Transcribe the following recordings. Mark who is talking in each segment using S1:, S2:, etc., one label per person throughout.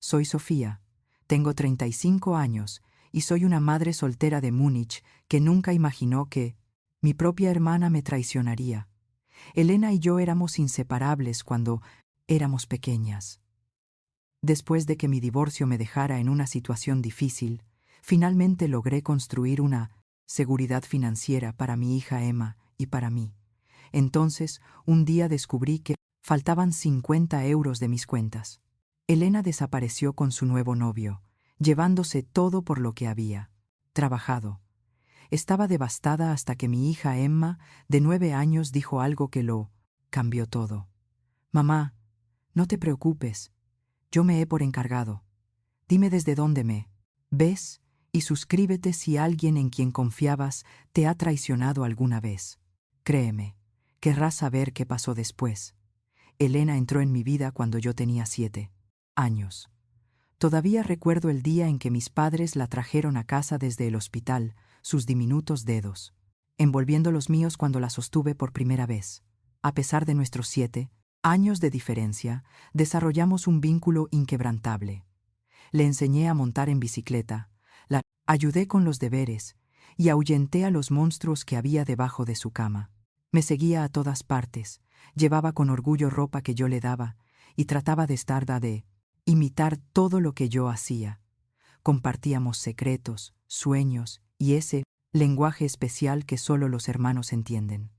S1: Soy Sofía, tengo 35 años y soy una madre soltera de Múnich que nunca imaginó que mi propia hermana me traicionaría. Elena y yo éramos inseparables cuando éramos pequeñas. Después de que mi divorcio me dejara en una situación difícil, finalmente logré construir una seguridad financiera para mi hija Emma y para mí. Entonces, un día descubrí que faltaban 50 euros de mis cuentas. Elena desapareció con su nuevo novio, llevándose todo por lo que había trabajado. Estaba devastada hasta que mi hija Emma, de 9 años, dijo algo que lo cambió todo. «Mamá, no te preocupes, yo me he por encargado. Dime desde dónde me ves y suscríbete si alguien en quien confiabas te ha traicionado alguna vez. Créeme, querrás saber qué pasó después». Elena entró en mi vida cuando yo tenía 7 años. Todavía recuerdo el día en que mis padres la trajeron a casa desde el hospital, sus diminutos dedos envolviendo los míos cuando la sostuve por primera vez. A pesar de nuestros 7 años de diferencia, desarrollamos un vínculo inquebrantable. Le enseñé a montar en bicicleta, la ayudé con los deberes y ahuyenté a los monstruos que había debajo de su cama. Me seguía a todas partes, llevaba con orgullo ropa que yo le daba y trataba de imitar todo lo que yo hacía. Compartíamos secretos, sueños y ese lenguaje especial que solo los hermanos entienden.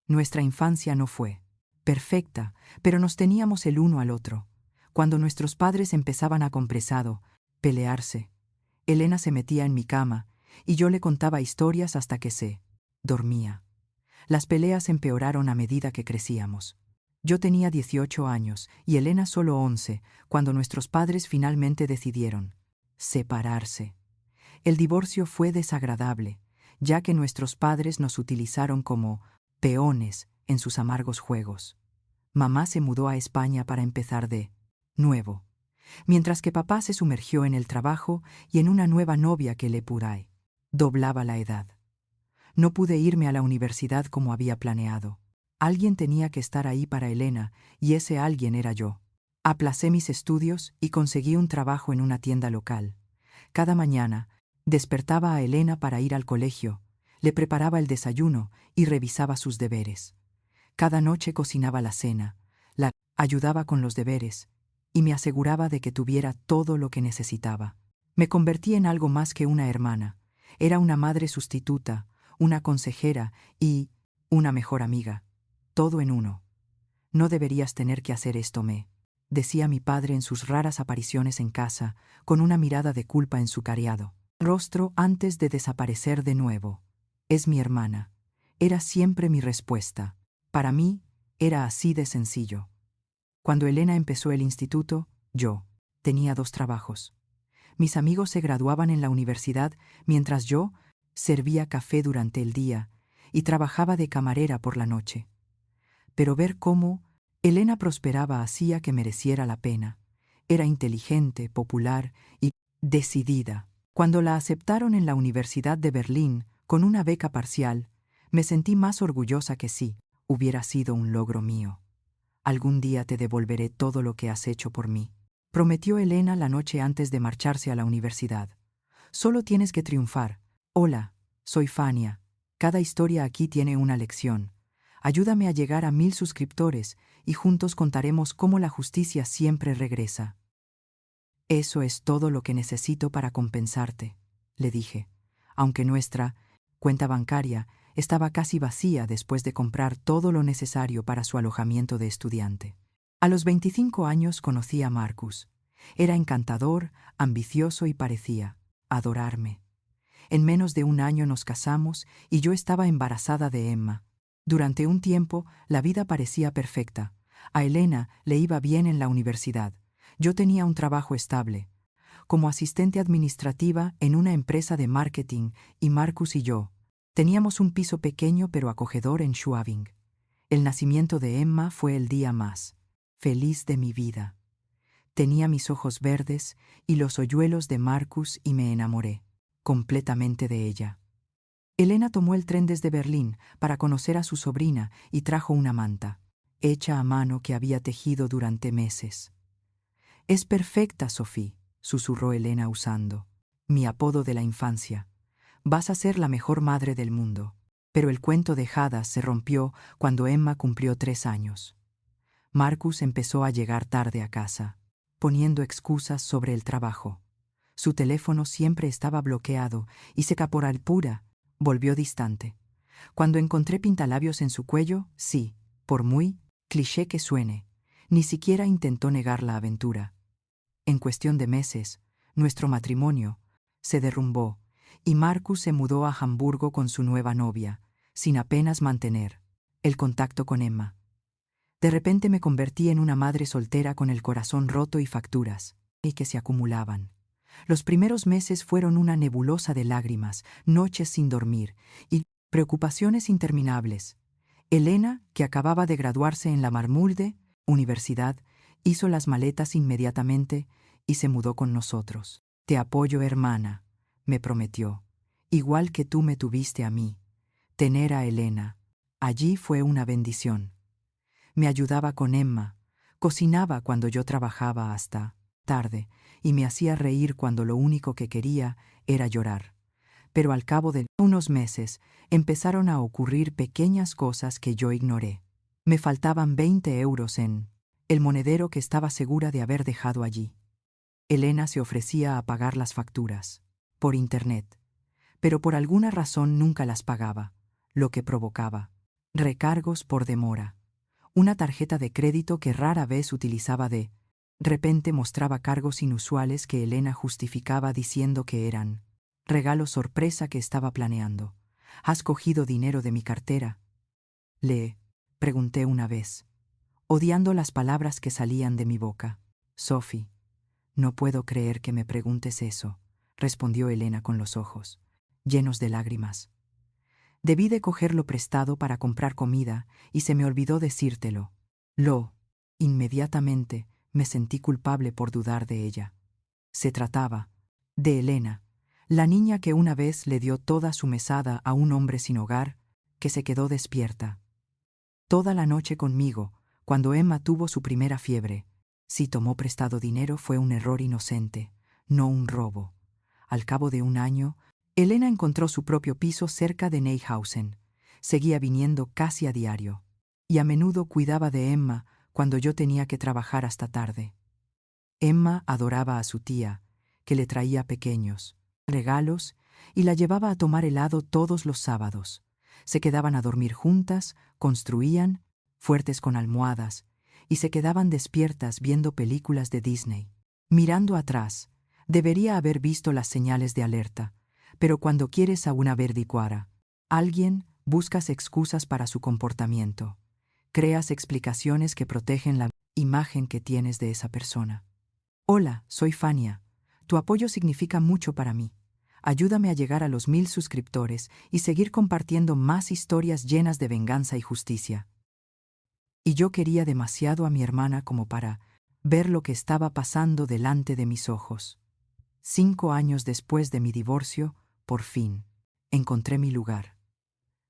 S1: Nuestra infancia no fue perfecta, pero nos teníamos el uno al otro. Cuando nuestros padres empezaban a pelearse, Elena se metía en mi cama y yo le contaba historias hasta que se dormía. Las peleas empeoraron a medida que crecíamos. Yo tenía 18 años y Elena solo 11 cuando nuestros padres finalmente decidieron separarse. El divorcio fue desagradable, ya que nuestros padres nos utilizaron como peones en sus amargos juegos. Mamá se mudó a España para empezar de nuevo, mientras que papá se sumergió en el trabajo y en una nueva novia que le doblaba la edad. No pude irme a la universidad como había planeado. Alguien tenía que estar ahí para Elena, y ese alguien era yo. Aplacé mis estudios y conseguí un trabajo en una tienda local. Cada mañana, despertaba a Elena para ir al colegio, le preparaba el desayuno y revisaba sus deberes. Cada noche cocinaba la cena, la ayudaba con los deberes y me aseguraba de que tuviera todo lo que necesitaba. Me convertí en algo más que una hermana. Era una madre sustituta, una consejera y una mejor amiga. Todo en uno. «No deberías tener que hacer esto», me decía mi padre en sus raras apariciones en casa, con una mirada de culpa en su cariado rostro antes de desaparecer de nuevo. «Es mi hermana». Era siempre mi respuesta. Para mí, era así de sencillo. Cuando Elena empezó el instituto, yo tenía 2 trabajos. Mis amigos se graduaban en la universidad mientras yo servía café durante el día y trabajaba de camarera por la noche. Pero ver cómo Elena prosperaba hacía que mereciera la pena. Era inteligente, popular y decidida. Cuando la aceptaron en la Universidad de Berlín con una beca parcial, me sentí más orgullosa que si hubiera sido un logro mío. «Algún día te devolveré todo lo que has hecho por mí», prometió Elena la noche antes de marcharse a la universidad. «Solo tienes que triunfar. Hola, soy Fania. Cada historia aquí tiene una lección. Ayúdame a llegar a 1000 suscriptores y juntos contaremos cómo la justicia siempre regresa». «Eso es todo lo que necesito para compensarte», le dije, aunque nuestra cuenta bancaria estaba casi vacía después de comprar todo lo necesario para su alojamiento de estudiante. A los 25 años conocí a Marcus. Era encantador, ambicioso y parecía adorarme. En menos de un año nos casamos y yo estaba embarazada de Emma. Durante un tiempo la vida parecía perfecta. A Elena le iba bien en la universidad. Yo tenía un trabajo estable, como asistente administrativa en una empresa de marketing, y Marcus y yo teníamos un piso pequeño pero acogedor en Schwabing. El nacimiento de Emma fue el día más feliz de mi vida. Tenía mis ojos verdes y los hoyuelos de Marcus y me enamoré completamente de ella. Elena tomó el tren desde Berlín para conocer a su sobrina y trajo una manta, hecha a mano que había tejido durante meses. Es perfecta, Sophie, susurró Elena usando mi apodo de la infancia. Vas a ser la mejor madre del mundo. Pero el cuento de hadas se rompió cuando Emma cumplió 3 años. Marcus empezó a llegar tarde a casa, poniendo excusas sobre el trabajo. Su teléfono siempre estaba bloqueado y se caporal pura volvió distante. Cuando encontré pintalabios en su cuello, sí, por muy cliché que suene, ni siquiera intentó negar la aventura. En cuestión de meses, nuestro matrimonio se derrumbó y Marcus se mudó a Hamburgo con su nueva novia, sin apenas mantener el contacto con Emma. De repente me convertí en una madre soltera con el corazón roto y facturas, y que se acumulaban. Los primeros meses fueron una nebulosa de lágrimas, noches sin dormir y preocupaciones interminables. Elena, que acababa de graduarse en la Marmulde Universidad, hizo las maletas inmediatamente y se mudó con nosotros. Te apoyo, hermana, me prometió. Igual que tú me tuviste a mí. Tener a Elena allí fue una bendición. Me ayudaba con Emma, cocinaba cuando yo trabajaba hasta tarde y me hacía reír cuando lo único que quería era llorar. Pero al cabo de unos meses empezaron a ocurrir pequeñas cosas que yo ignoré. Me faltaban 20 euros en el monedero que estaba segura de haber dejado allí. Elena se ofrecía a pagar las facturas por internet, pero por alguna razón nunca las pagaba, lo que provocaba recargos por demora. Una tarjeta de crédito que rara vez utilizaba de repente mostraba cargos inusuales que Elena justificaba diciendo que eran regalo sorpresa que estaba planeando. ¿Has cogido dinero de mi cartera?, le pregunté una vez, odiando las palabras que salían de mi boca. Sophie, no puedo creer que me preguntes eso, respondió Elena con los ojos llenos de lágrimas. Debí de cogerlo prestado para comprar comida y se me olvidó decírtelo. Inmediatamente me sentí culpable por dudar de ella. Se trataba de Elena, la niña que una vez le dio toda su mesada a un hombre sin hogar, que se quedó despierta toda la noche conmigo cuando Emma tuvo su primera fiebre. Si tomó prestado dinero fue un error inocente, no un robo. Al cabo de 1 año, Elena encontró su propio piso cerca de Neyhausen. Seguía viniendo casi a diario, y a menudo cuidaba de Emma cuando yo tenía que trabajar hasta tarde. Emma adoraba a su tía, que le traía pequeños regalos y la llevaba a tomar helado todos los sábados. Se quedaban a dormir juntas, construían fuertes con almohadas y se quedaban despiertas viendo películas de Disney. Mirando atrás, debería haber visto las señales de alerta, pero cuando quieres a una verdicuara alguien, buscas excusas para su comportamiento. Creas explicaciones que protegen la imagen que tienes de esa persona. Hola, soy Fania. Tu apoyo significa mucho para mí. Ayúdame a llegar a los 1000 suscriptores y seguir compartiendo más historias llenas de venganza y justicia. Y yo quería demasiado a mi hermana como para ver lo que estaba pasando delante de mis ojos. 5 años después de mi divorcio, por fin, encontré mi lugar.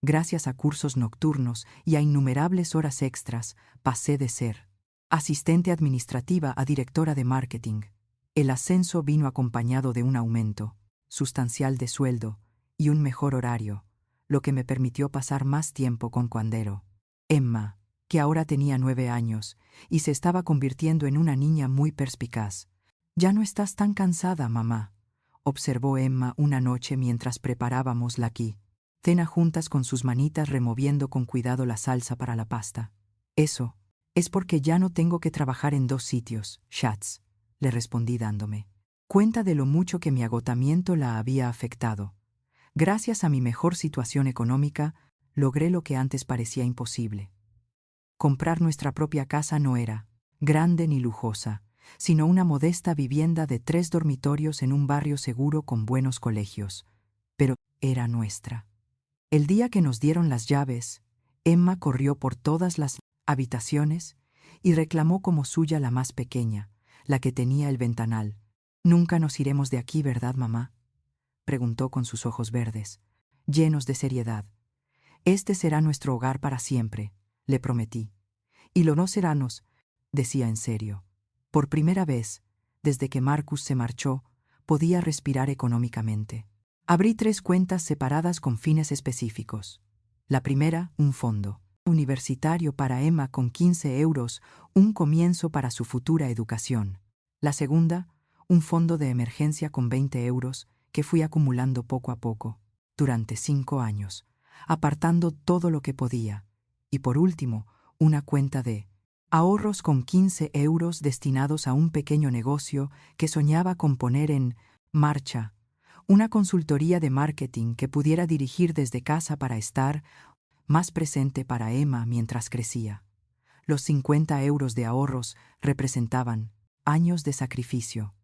S1: Gracias a cursos nocturnos y a innumerables horas extras, pasé de ser asistente administrativa a directora de marketing. El ascenso vino acompañado de un aumento sustancial de sueldo y un mejor horario, lo que me permitió pasar más tiempo con Cuandero. Emma, que ahora tenía 9 años y se estaba convirtiendo en una niña muy perspicaz. «Ya no estás tan cansada, mamá», observó Emma una noche mientras preparábamos la cena juntas con sus manitas removiendo con cuidado la salsa para la pasta. «Eso es porque ya no tengo que trabajar en 2 sitios, Schatz», le respondí dándome cuenta de lo mucho que mi agotamiento la había afectado. Gracias a mi mejor situación económica, logré lo que antes parecía imposible. Comprar nuestra propia casa no era grande ni lujosa, sino una modesta vivienda de 3 dormitorios en un barrio seguro con buenos colegios. Pero era nuestra. El día que nos dieron las llaves, Emma corrió por todas las habitaciones y reclamó como suya la más pequeña, la que tenía el ventanal. «Nunca nos iremos de aquí, ¿verdad, mamá?», preguntó con sus ojos verdes, llenos de seriedad. «Este será nuestro hogar para siempre», le prometí. «Y lo no será», nos decía en serio. Por primera vez, Desde que Marcus se marchó, podía respirar económicamente. Abrí 3 cuentas separadas con fines específicos. La primera, un fondo universitario para Emma con 15 euros, un comienzo para su futura educación. La segunda, un fondo de emergencia con 20 euros que fui acumulando poco a poco, durante 5 años, apartando todo lo que podía. Y por último, una cuenta de ahorros con 15 euros destinados a un pequeño negocio que soñaba con poner en marcha, una consultoría de marketing que pudiera dirigir desde casa para estar más presente para Emma mientras crecía. Los 50 euros de ahorros representaban años de sacrificio.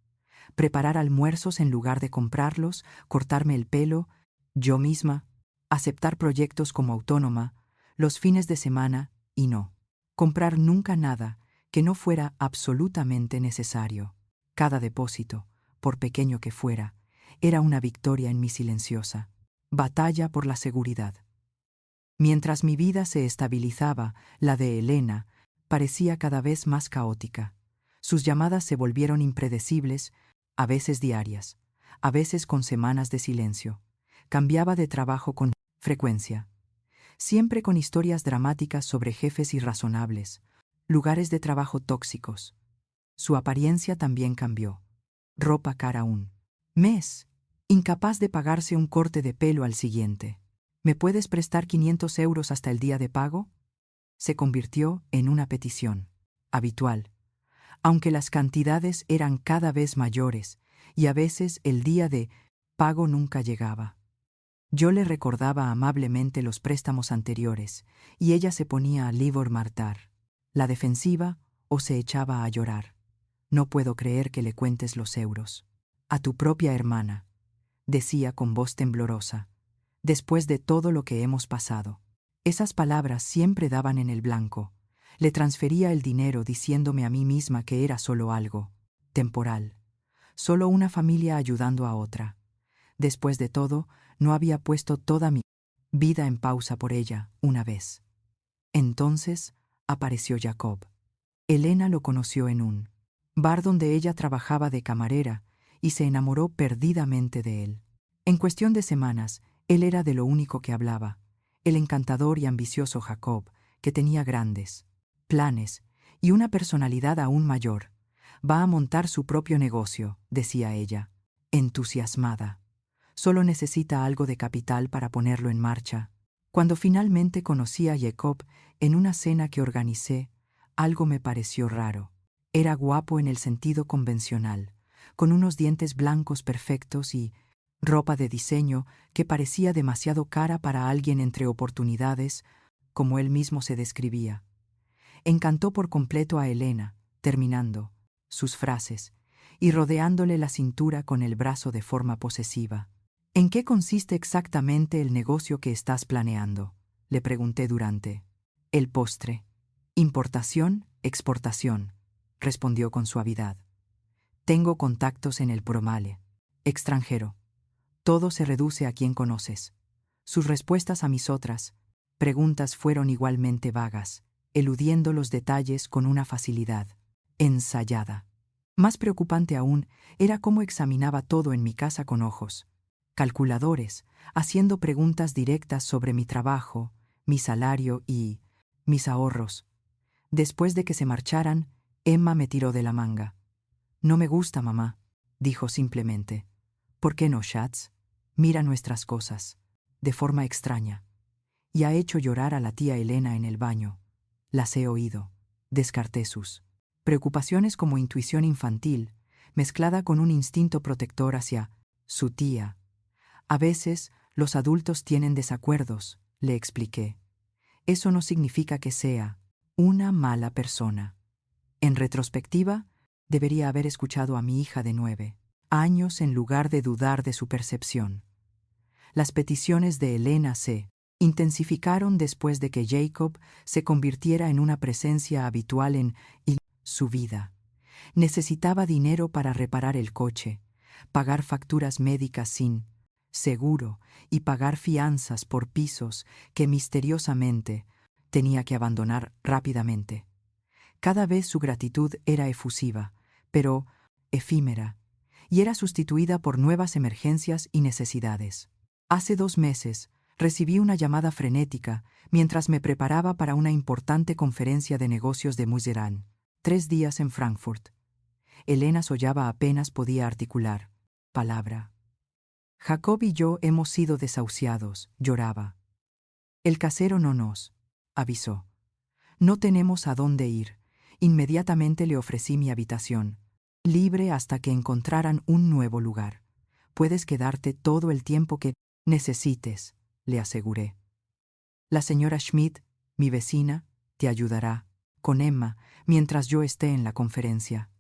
S1: Preparar almuerzos en lugar de comprarlos, cortarme el pelo, yo misma, aceptar proyectos como autónoma, los fines de semana y no comprar nunca nada que no fuera absolutamente necesario. Cada depósito, por pequeño que fuera, era una victoria en mi silenciosa batalla por la seguridad. Mientras mi vida se estabilizaba, la de Elena parecía cada vez más caótica. Sus llamadas se volvieron impredecibles, a veces diarias, a veces con semanas de silencio. Cambiaba de trabajo con frecuencia, siempre con historias dramáticas sobre jefes irrazonables, lugares de trabajo tóxicos. Su apariencia también cambió. Ropa cara un mes, incapaz de pagarse un corte de pelo al siguiente. ¿Me puedes prestar 500 euros hasta el día de pago? Se convirtió en una petición habitual, aunque las cantidades eran cada vez mayores y a veces el día de pago nunca llegaba. Yo le recordaba amablemente los préstamos anteriores y ella se ponía a livor martar, la defensiva, o se echaba a llorar. No puedo creer que le cuentes los euros. A tu propia hermana, decía con voz temblorosa. Después de todo lo que hemos pasado. Esas palabras siempre daban en el blanco. Le transfería el dinero diciéndome a mí misma que era solo algo temporal, solo una familia ayudando a otra. Después de todo, no había puesto toda mi vida en pausa por ella una vez. Entonces apareció Jacob. Elena lo conoció en un bar donde ella trabajaba de camarera y se enamoró perdidamente de él. En cuestión de semanas, él era de lo único que hablaba, el encantador y ambicioso Jacob, que tenía grandes planes y una personalidad aún mayor. Va a montar su propio negocio, decía ella, entusiasmada. Solo necesita algo de capital para ponerlo en marcha. Cuando finalmente conocí a Jacob en una cena que organicé, algo me pareció raro. Era guapo en el sentido convencional, con unos dientes blancos perfectos y ropa de diseño que parecía demasiado cara para alguien entre oportunidades, como él mismo se describía. Encantó por completo a Elena, terminando sus frases y rodeándole la cintura con el brazo de forma posesiva. ¿En qué consiste exactamente el negocio que estás planeando?, le pregunté durante el postre. Importación, exportación, respondió con suavidad. Tengo contactos en el Promale. Extranjero. Todo se reduce a quien conoces. Sus respuestas a mis otras preguntas fueron igualmente vagas, eludiendo los detalles con una facilidad ensayada. Más preocupante aún era cómo examinaba todo en mi casa con ojos calculadores, haciendo preguntas directas sobre mi trabajo, mi salario y mis ahorros. Después de que se marcharan, Emma me tiró de la manga. No me gusta, mamá, dijo simplemente. ¿Por qué no, Schatz? Mira nuestras cosas, de forma extraña. Y ha hecho llorar a la tía Elena en el baño. Las he oído. Descarté sus preocupaciones como intuición infantil, mezclada con un instinto protector hacia su tía. A veces los adultos tienen desacuerdos, le expliqué. Eso no significa que sea una mala persona. En retrospectiva, debería haber escuchado a mi hija de 9 años en lugar de dudar de su percepción. Las peticiones de Elena se intensificaron después de que Jacob se convirtiera en una presencia habitual en su vida. Necesitaba dinero para reparar el coche, pagar facturas médicas sin seguro y pagar fianzas por pisos que misteriosamente tenía que abandonar rápidamente. Cada vez su gratitud era efusiva, pero efímera, y era sustituida por nuevas emergencias y necesidades. Hace 2 meses, recibí una llamada frenética mientras me preparaba para una importante conferencia de negocios de Muserán, 3 días en Frankfurt. Elena sollaba apenas podía articular palabra. Jacob y yo hemos sido desahuciados, lloraba. El casero no nos avisó. No tenemos a dónde ir. Inmediatamente le ofrecí mi habitación, libre hasta que encontraran un nuevo lugar. Puedes quedarte todo el tiempo que necesites, le aseguré. La señora Schmidt, mi vecina, te ayudará, con Emma, mientras yo esté en la conferencia.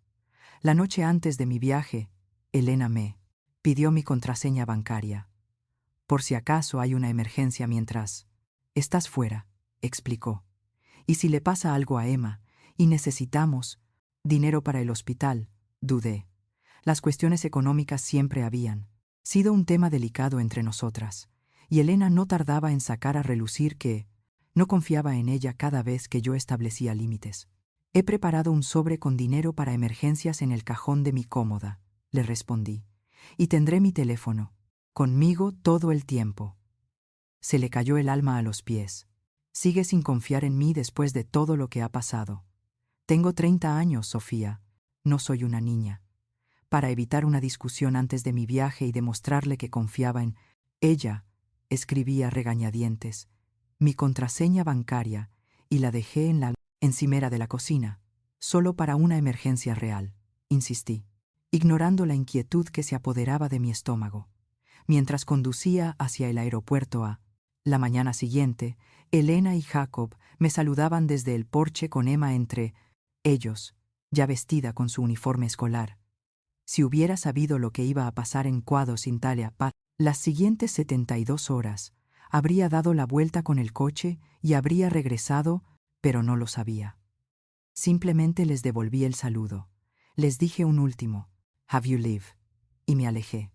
S1: La noche antes de mi viaje, Elena me pidió mi contraseña bancaria. Por si acaso hay una emergencia mientras estás fuera, explicó. Y si le pasa algo a Emma, y necesitamos dinero para el hospital, dudé. Las cuestiones económicas siempre habían sido un tema delicado entre nosotras, y Elena no tardaba en sacar a relucir que no confiaba en ella cada vez que yo establecía límites. He preparado un sobre con dinero para emergencias en el cajón de mi cómoda, le respondí, y tendré mi teléfono conmigo todo el tiempo. Se le cayó el alma a los pies. Sigue sin confiar en mí después de todo lo que ha pasado. Tengo 30 años, Sofía. No soy una niña. Para evitar una discusión antes de mi viaje y demostrarle que confiaba en ella, escribí a regañadientes mi contraseña bancaria y la dejé en la encimera de la cocina, solo para una emergencia real, insistí, ignorando la inquietud que se apoderaba de mi estómago. Mientras conducía hacia el aeropuerto la mañana siguiente, Elena y Jacob me saludaban desde el porche con Emma entre ellos, ya vestida con su uniforme escolar. Si hubiera sabido lo que iba a pasar en Quados, Italia, las siguientes 72 horas, habría dado la vuelta con el coche y habría regresado, pero no lo sabía. Simplemente les devolví el saludo. Les dije un último, "Have you live?" y me alejé,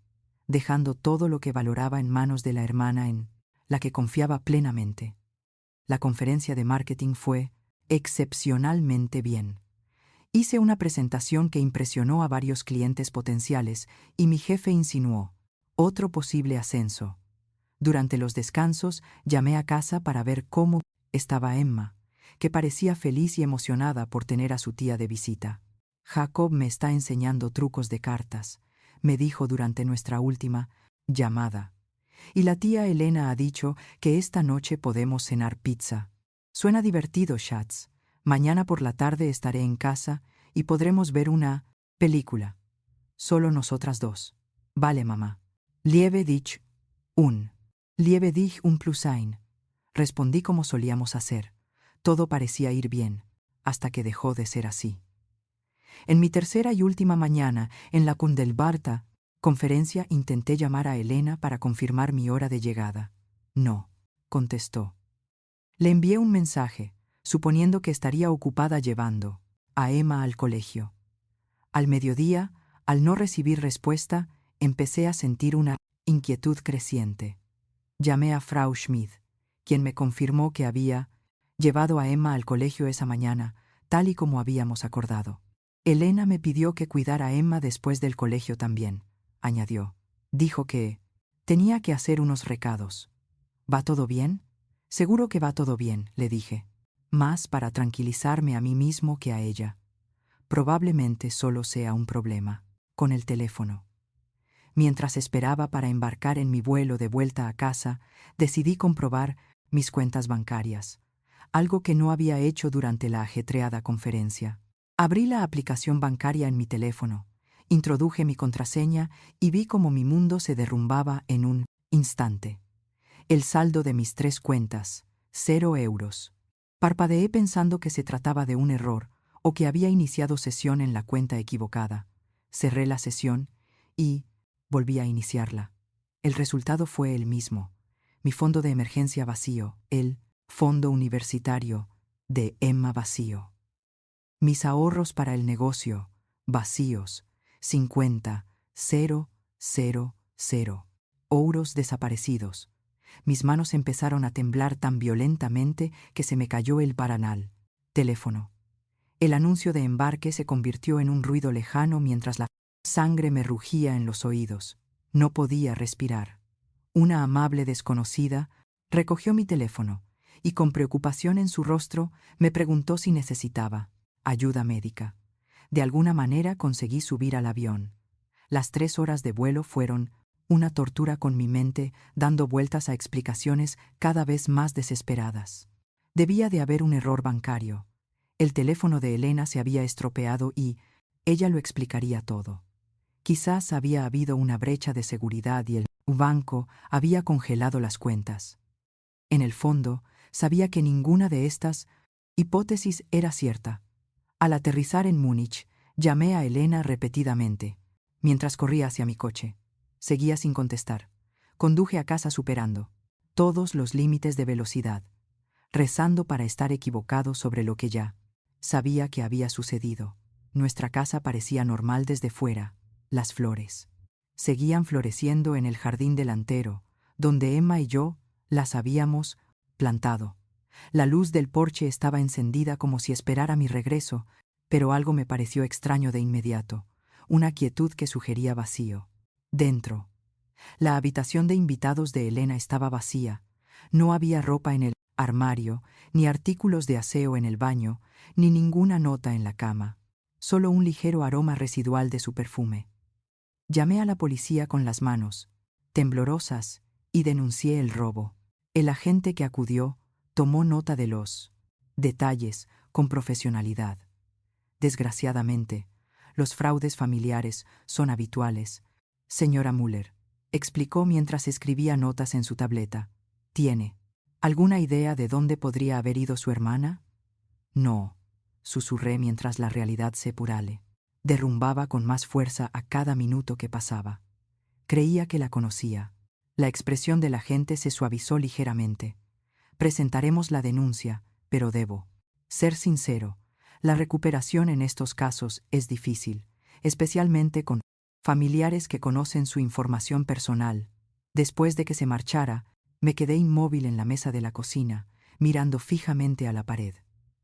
S1: dejando todo lo que valoraba en manos de la hermana en la que confiaba plenamente. La conferencia de marketing fue excepcionalmente bien. Hice una presentación que impresionó a varios clientes potenciales y mi jefe insinuó otro posible ascenso. Durante los descansos llamé a casa para ver cómo estaba Emma, que parecía feliz y emocionada por tener a su tía de visita. Jacob me está enseñando trucos de cartas, me dijo durante nuestra última llamada. Y la tía Elena ha dicho que esta noche podemos cenar pizza. Suena divertido, Schatz. Mañana por la tarde estaré en casa y podremos ver una película. Solo nosotras dos. Vale, mamá. Liebe dich un. Liebe dich un plus ein. Respondí como solíamos hacer. Todo parecía ir bien, hasta que dejó de ser así. En mi tercera y última mañana, en la Kundelbarta conferencia, intenté llamar a Elena para confirmar mi hora de llegada. No, contestó. Le envié un mensaje, suponiendo que estaría ocupada llevando a Emma al colegio. Al mediodía, al no recibir respuesta, empecé a sentir una inquietud creciente. Llamé a Frau Schmidt, quien me confirmó que había llevado a Emma al colegio esa mañana, tal y como habíamos acordado. Elena me pidió que cuidara a Emma después del colegio también, añadió. Dijo que tenía que hacer unos recados. ¿Va todo bien? Seguro que va todo bien, le dije. Más para tranquilizarme a mí mismo que a ella. Probablemente solo sea un problema con el teléfono. Mientras esperaba para embarcar en mi vuelo de vuelta a casa, decidí comprobar mis cuentas bancarias, algo que no había hecho durante la ajetreada conferencia. Abrí la aplicación bancaria en mi teléfono, introduje mi contraseña y vi cómo mi mundo se derrumbaba en un instante. El saldo de mis 3 cuentas, 0 euros. Parpadeé pensando que se trataba de un error o que había iniciado sesión en la cuenta equivocada. Cerré la sesión y volví a iniciarla. El resultado fue el mismo. Mi fondo de emergencia vacío, el fondo universitario de Emma vacío. Mis ahorros para el negocio, vacíos, 50, 0, 0, 0. Euros desaparecidos. Mis manos empezaron a temblar tan violentamente que se me cayó el paranal. Teléfono. El anuncio de embarque se convirtió en un ruido lejano mientras la Sangre me rugía en los oídos. No podía respirar. Una amable desconocida recogió mi teléfono y con preocupación en su rostro me preguntó si necesitaba ayuda médica. De alguna manera conseguí subir al avión. Las 3 horas de vuelo fueron una tortura con mi mente dando vueltas a explicaciones cada vez más desesperadas. Debía de haber un error bancario. El teléfono de Elena se había estropeado y ella lo explicaría todo. Quizás había habido una brecha de seguridad y el banco había congelado las cuentas. En el fondo, sabía que ninguna de estas hipótesis era cierta. Al aterrizar en Múnich, llamé a Elena repetidamente, mientras corría hacia mi coche. Seguía sin contestar. Conduje a casa superando todos los límites de velocidad, rezando para estar equivocado sobre lo que ya sabía que había sucedido. Nuestra casa parecía normal desde fuera. Las flores seguían floreciendo en el jardín delantero, donde Emma y yo las habíamos plantado. La luz del porche estaba encendida como si esperara mi regreso, pero algo me pareció extraño de inmediato, una quietud que sugería vacío. Dentro, la habitación de invitados de Elena estaba vacía. No había ropa en el armario, ni artículos de aseo en el baño, ni ninguna nota en la cama. Solo un ligero aroma residual de su perfume. Llamé a la policía con las manos temblorosas y denuncié el robo. El agente que acudió tomó nota de los detalles con profesionalidad. Desgraciadamente, los fraudes familiares son habituales. Señora Müller, explicó mientras escribía notas en su tableta. ¿Tiene alguna idea de dónde podría haber ido su hermana? No, susurré mientras la realidad se derrumbaba con más fuerza a cada minuto que pasaba. Creía que la conocía. La expresión de la gente se suavizó ligeramente. Presentaremos la denuncia, pero debo ser sincero. La recuperación en estos casos es difícil, especialmente con familiares que conocen su información personal. Después de que se marchara, me quedé inmóvil en la mesa de la cocina, mirando fijamente a la pared.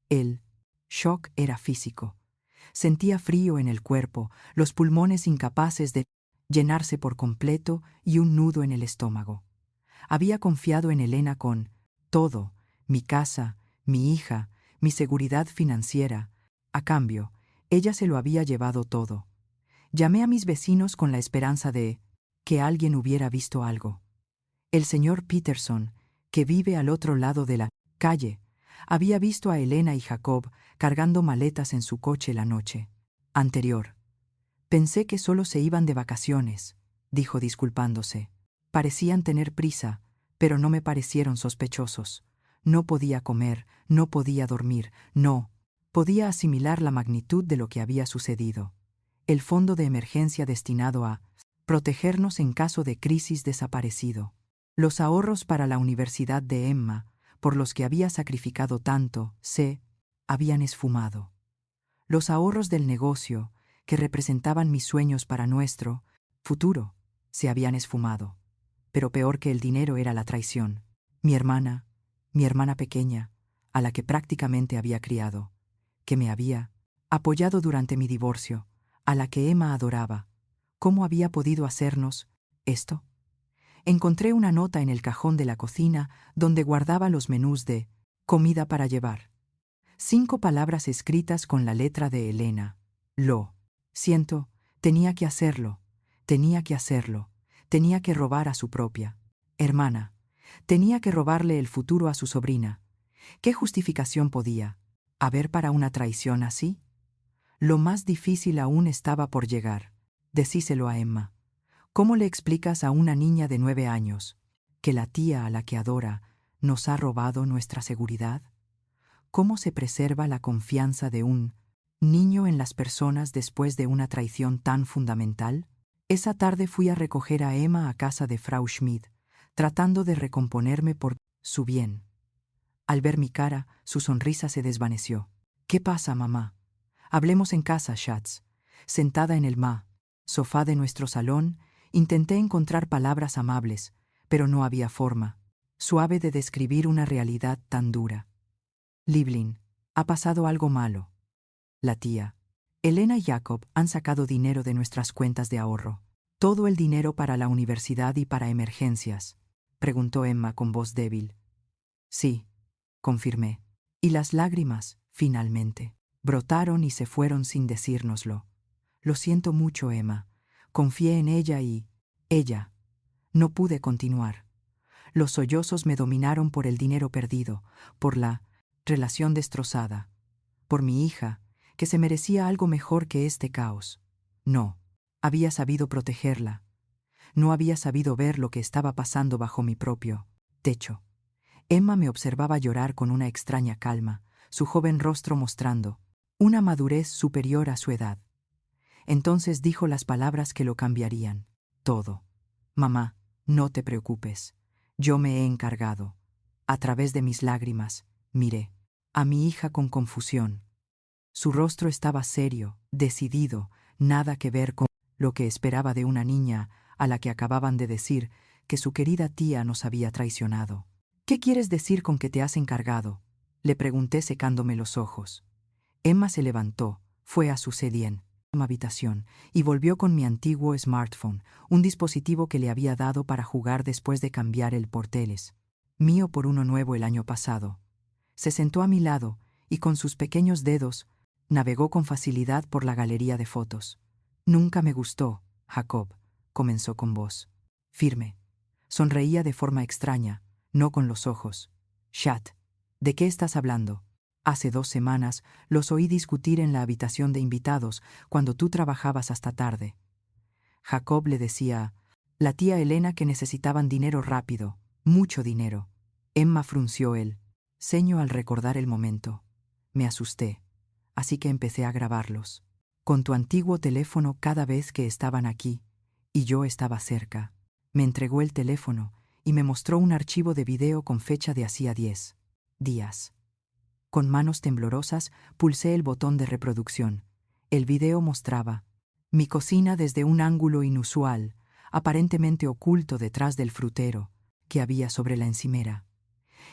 S1: El shock era físico. Sentía frío en el cuerpo, los pulmones incapaces de llenarse por completo y un nudo en el estómago. Había confiado en Elena con todo, mi casa, mi hija, mi seguridad financiera. A cambio, ella se lo había llevado todo. Llamé a mis vecinos con la esperanza de que alguien hubiera visto algo. El señor Peterson, que vive al otro lado de la calle, había visto a Elena y Jacob cargando maletas en su coche la noche anterior. Pensé que solo se iban de vacaciones, dijo disculpándose. Parecían tener prisa, pero no me parecieron sospechosos. No podía comer, no podía dormir, no podía asimilar la magnitud de lo que había sucedido. El fondo de emergencia destinado a protegernos en caso de crisis desaparecido. Los ahorros para la universidad de Emma, por los que había sacrificado tanto, se habían esfumado. Los ahorros del negocio, que representaban mis sueños para nuestro futuro, se habían esfumado. Pero peor que el dinero era la traición. Mi hermana pequeña, a la que prácticamente había criado, que me había apoyado durante mi divorcio, a la que Emma adoraba. ¿Cómo había podido hacernos esto? Encontré una nota en el cajón de la cocina donde guardaba los menús de comida para llevar. 5 palabras escritas con la letra de Elena. Lo siento, tenía que hacerlo, tenía que robar a su propia hermana, tenía que robarle el futuro a su sobrina. ¿Qué justificación podía haber para una traición así? Lo más difícil aún estaba por llegar. Decíselo a Emma. ¿Cómo le explicas a una niña de 9 años que la tía a la que adora nos ha robado nuestra seguridad? ¿Cómo se preserva la confianza de un niño en las personas después de una traición tan fundamental? Esa tarde fui a recoger a Emma a casa de Frau Schmidt, tratando de recomponerme por su bien. Al ver mi cara, su sonrisa se desvaneció. ¿Qué pasa, mamá? Hablemos en casa, Schatz. Sentada en el sofá de nuestro salón, intenté encontrar palabras amables, pero no había forma suave de describir una realidad tan dura. Liebling, ha pasado algo malo. La tía Elena y Jacob han sacado dinero de nuestras cuentas de ahorro. ¿Todo el dinero para la universidad y para emergencias?, preguntó Emma con voz débil. Sí, confirmé. Y las lágrimas, finalmente, brotaron y se fueron sin decírnoslo. Lo siento mucho, Emma. Confié en ella y... ella. No pude continuar. Los sollozos me dominaron por el dinero perdido, por la relación destrozada, por mi hija, que se merecía algo mejor que este caos. No, había sabido protegerla. No había sabido ver lo que estaba pasando bajo mi propio techo. Emma me observaba llorar con una extraña calma, su joven rostro mostrando una madurez superior a su edad. Entonces dijo las palabras que lo cambiarían todo. Mamá, no te preocupes. Yo me he encargado. A través de mis lágrimas, miré a mi hija con confusión. Su rostro estaba serio, decidido, nada que ver con lo que esperaba de una niña a la que acababan de decir que su querida tía nos había traicionado. ¿Qué quieres decir con que te has encargado?, le pregunté secándome los ojos. Emma se levantó, fue a su sedien, habitación, y volvió con mi antiguo smartphone, un dispositivo que le había dado para jugar después de cambiar el porteles mío por uno nuevo el año pasado. Se sentó a mi lado y con sus pequeños dedos navegó con facilidad por la galería de fotos. Nunca me gustó, Jacob, comenzó con voz firme. Sonreía de forma extraña, no con los ojos. Chat, ¿de qué estás hablando? Hace 2 semanas los oí discutir en la habitación de invitados cuando tú trabajabas hasta tarde. Jacob le decía, la tía Elena, que necesitaban dinero rápido, mucho dinero. Emma frunció el ceño al recordar el momento. Me asusté, así que empecé a grabarlos. Con tu antiguo teléfono cada vez que estaban aquí, y yo estaba cerca. Me entregó el teléfono y me mostró un archivo de video con fecha de hacía 10 días. Con manos temblorosas pulsé el botón de reproducción. El video mostraba mi cocina desde un ángulo inusual, aparentemente oculto detrás del frutero que había sobre la encimera.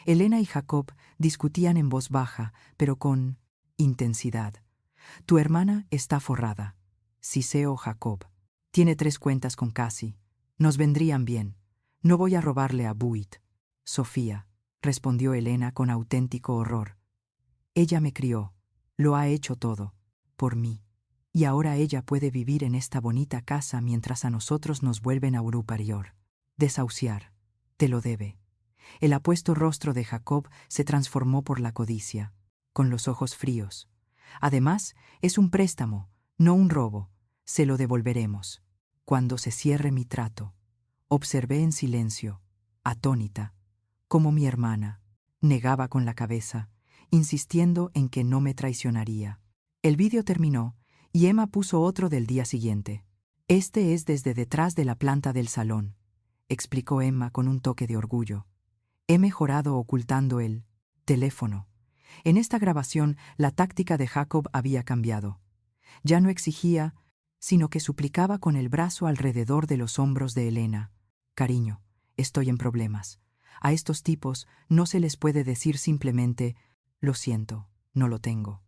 S1: Elena y Jacob discutían en voz baja, pero con intensidad. Tu hermana está forrada. Siseo Jacob. Tiene 3 cuentas con Cassie. Nos vendrían bien. No voy a robarle a Buit. Sofía, respondió Elena con auténtico horror. Ella me crió. Lo ha hecho todo. Por mí. Y ahora ella puede vivir en esta bonita casa mientras a nosotros nos vuelven a Uruparior. Desahuciar. Te lo debe. El apuesto rostro de Jacob se transformó por la codicia, con los ojos fríos. Además, es un préstamo, no un robo. Se lo devolveremos. Cuando se cierre mi trato. Observé en silencio, atónita, como mi hermana negaba con la cabeza, insistiendo en que no me traicionaría. El vídeo terminó y Emma puso otro del día siguiente. Este es desde detrás de la planta del salón, explicó Emma con un toque de orgullo. He mejorado ocultando el teléfono. En esta grabación, la táctica de Jacob había cambiado. Ya no exigía, sino que suplicaba con el brazo alrededor de los hombros de Elena. Cariño, estoy en problemas. A estos tipos no se les puede decir simplemente, lo siento, no lo tengo.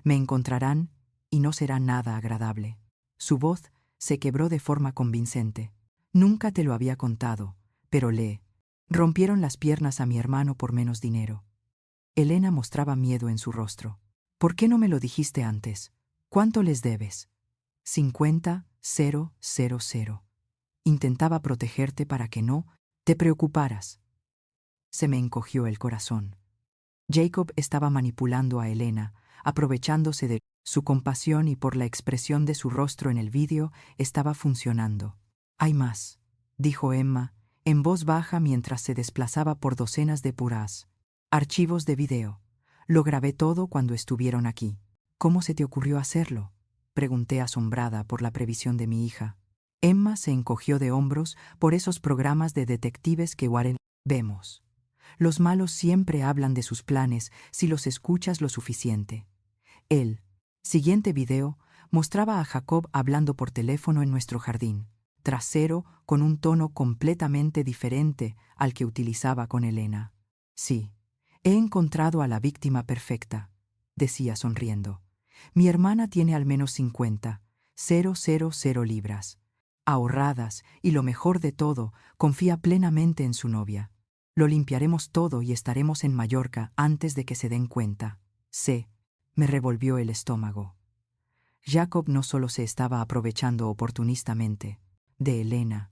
S1: Me encontrarán y no será nada agradable. Su voz se quebró de forma convincente. Nunca te lo había contado, pero le rompieron las piernas a mi hermano por menos dinero. Elena mostraba miedo en su rostro. ¿Por qué no me lo dijiste antes? ¿Cuánto les debes? 50,000. Intentaba protegerte para que no te preocuparas. Se me encogió el corazón. Jacob estaba manipulando a Elena, aprovechándose de su compasión, y por la expresión de su rostro en el vídeo estaba funcionando. Hay más, dijo Emma, en voz baja mientras se desplazaba por docenas de puras archivos de video. Lo grabé todo cuando estuvieron aquí. ¿Cómo se te ocurrió hacerlo?, pregunté asombrada por la previsión de mi hija. Emma se encogió de hombros. Por esos programas de detectives que Warren vemos. Los malos siempre hablan de sus planes si los escuchas lo suficiente. El siguiente video mostraba a Jacob hablando por teléfono en nuestro jardín trasero con un tono completamente diferente al que utilizaba con Elena. Sí, he encontrado a la víctima perfecta, decía sonriendo. Mi hermana tiene al menos 50,000 libras ahorradas y lo mejor de todo, confía plenamente en su novia. Lo limpiaremos todo y estaremos en Mallorca antes de que se den cuenta. Me revolvió el estómago. Jacob no solo se estaba aprovechando oportunistamente de Elena,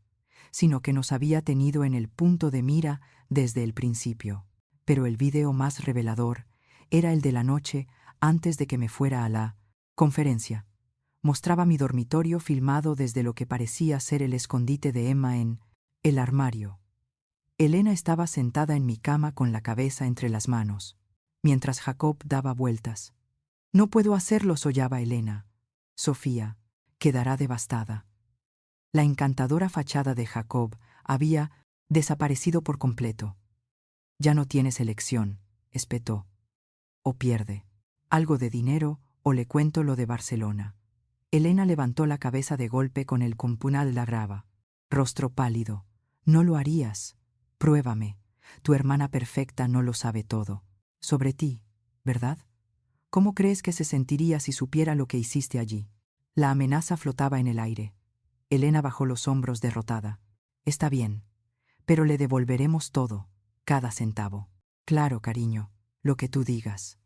S1: sino que nos había tenido en el punto de mira desde el principio. Pero el video más revelador era el de la noche antes de que me fuera a la conferencia. Mostraba mi dormitorio filmado desde lo que parecía ser el escondite de Emma en el armario. Elena estaba sentada en mi cama con la cabeza entre las manos, mientras Jacob daba vueltas. «No puedo hacerlo», sollaba Elena. «Sofía quedará devastada». La encantadora fachada de Jacob había desaparecido por completo. «Ya no tienes elección», espetó. «O pierde algo de dinero o le cuento lo de Barcelona». Elena levantó la cabeza de golpe con el compunal la grava. Rostro pálido. «No lo harías. Pruébame. Tu hermana perfecta no lo sabe todo. Sobre ti, ¿verdad? ¿Cómo crees que se sentiría si supiera lo que hiciste allí?» La amenaza flotaba en el aire. Elena bajó los hombros derrotada. «Está bien, pero le devolveremos todo, cada centavo». «Claro, cariño, lo que tú digas».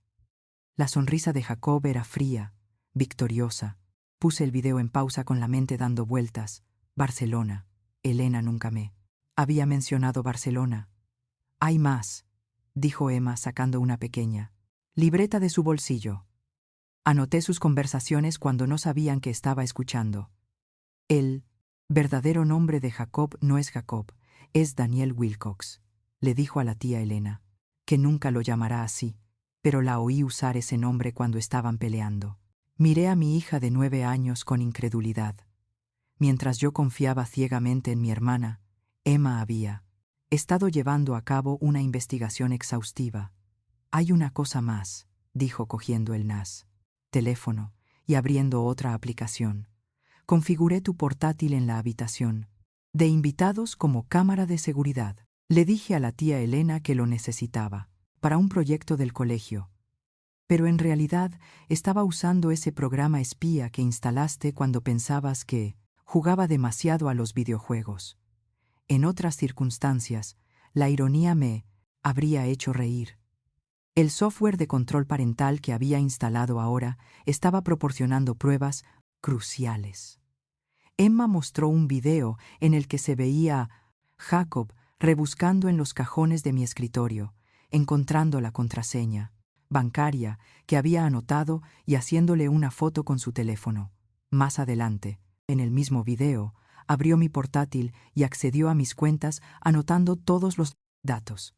S1: La sonrisa de Jacob era fría, victoriosa. Puse el video en pausa con la mente dando vueltas. Barcelona. Elena nunca me había mencionado Barcelona. «Hay más», dijo Emma sacando una pequeña libreta de su bolsillo. Anoté sus conversaciones cuando no sabían que estaba escuchando. «El verdadero nombre de Jacob no es Jacob, es Daniel Wilcox», le dijo a la tía Elena, «que nunca lo llamará así, pero la oí usar ese nombre cuando estaban peleando». Miré a mi hija de 9 años con incredulidad. Mientras yo confiaba ciegamente en mi hermana, Emma había estado llevando a cabo una investigación exhaustiva. «Hay una cosa más», dijo cogiendo el NAS. Teléfono y abriendo otra aplicación. «Configuré tu portátil en la habitación de invitados como cámara de seguridad». Le dije a la tía Elena que lo necesitaba para un proyecto del colegio. Pero en realidad estaba usando ese programa espía que instalaste cuando pensabas que jugaba demasiado a los videojuegos. En otras circunstancias, la ironía me habría hecho reír. El software de control parental que había instalado ahora estaba proporcionando pruebas cruciales. Emma mostró un video en el que se veía a Jacob rebuscando en los cajones de mi escritorio, encontrando la contraseña bancaria que había anotado y haciéndole una foto con su teléfono. Más adelante, en el mismo video, abrió mi portátil y accedió a mis cuentas anotando todos los datos.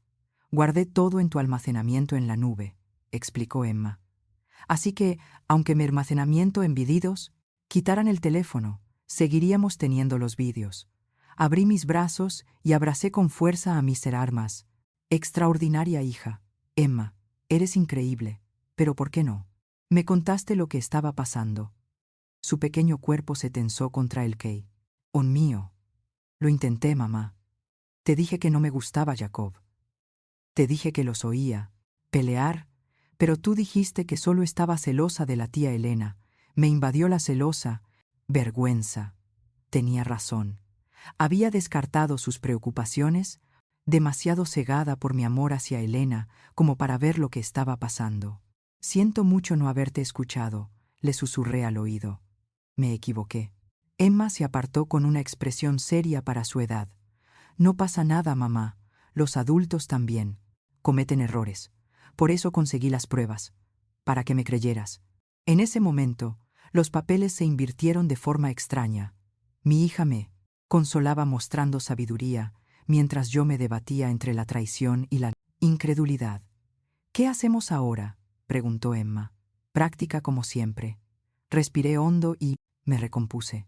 S1: «Guardé todo en tu almacenamiento en la nube», explicó Emma. «Así que, aunque mi almacenamiento en vídeos quitaran el teléfono, seguiríamos teniendo los vídeos». Abrí mis brazos y abracé con fuerza a Mr. Armas. «Extraordinaria hija, Emma. Eres increíble, pero ¿por qué no? Me contaste lo que estaba pasando». Su pequeño cuerpo se tensó contra el Key. «Oh mío. Lo intenté, mamá. Te dije que no me gustaba Jacob. Te dije que los oía pelear, pero tú dijiste que solo estaba celosa de la tía Elena. Me invadió la celosa vergüenza». Tenía razón. Había descartado sus preocupaciones, demasiado cegada por mi amor hacia Elena como para ver lo que estaba pasando. «Siento mucho no haberte escuchado», le susurré al oído. «Me equivoqué». Emma se apartó con una expresión seria para su edad. «No pasa nada, mamá. Los adultos también cometen errores. Por eso conseguí las pruebas, para que me creyeras». En ese momento, los papeles se invirtieron de forma extraña. Mi hija me consolaba mostrando sabiduría, mientras yo me debatía entre la traición y la incredulidad. «¿Qué hacemos ahora?», preguntó Emma. «Práctica como siempre». Respiré hondo y me recompuse.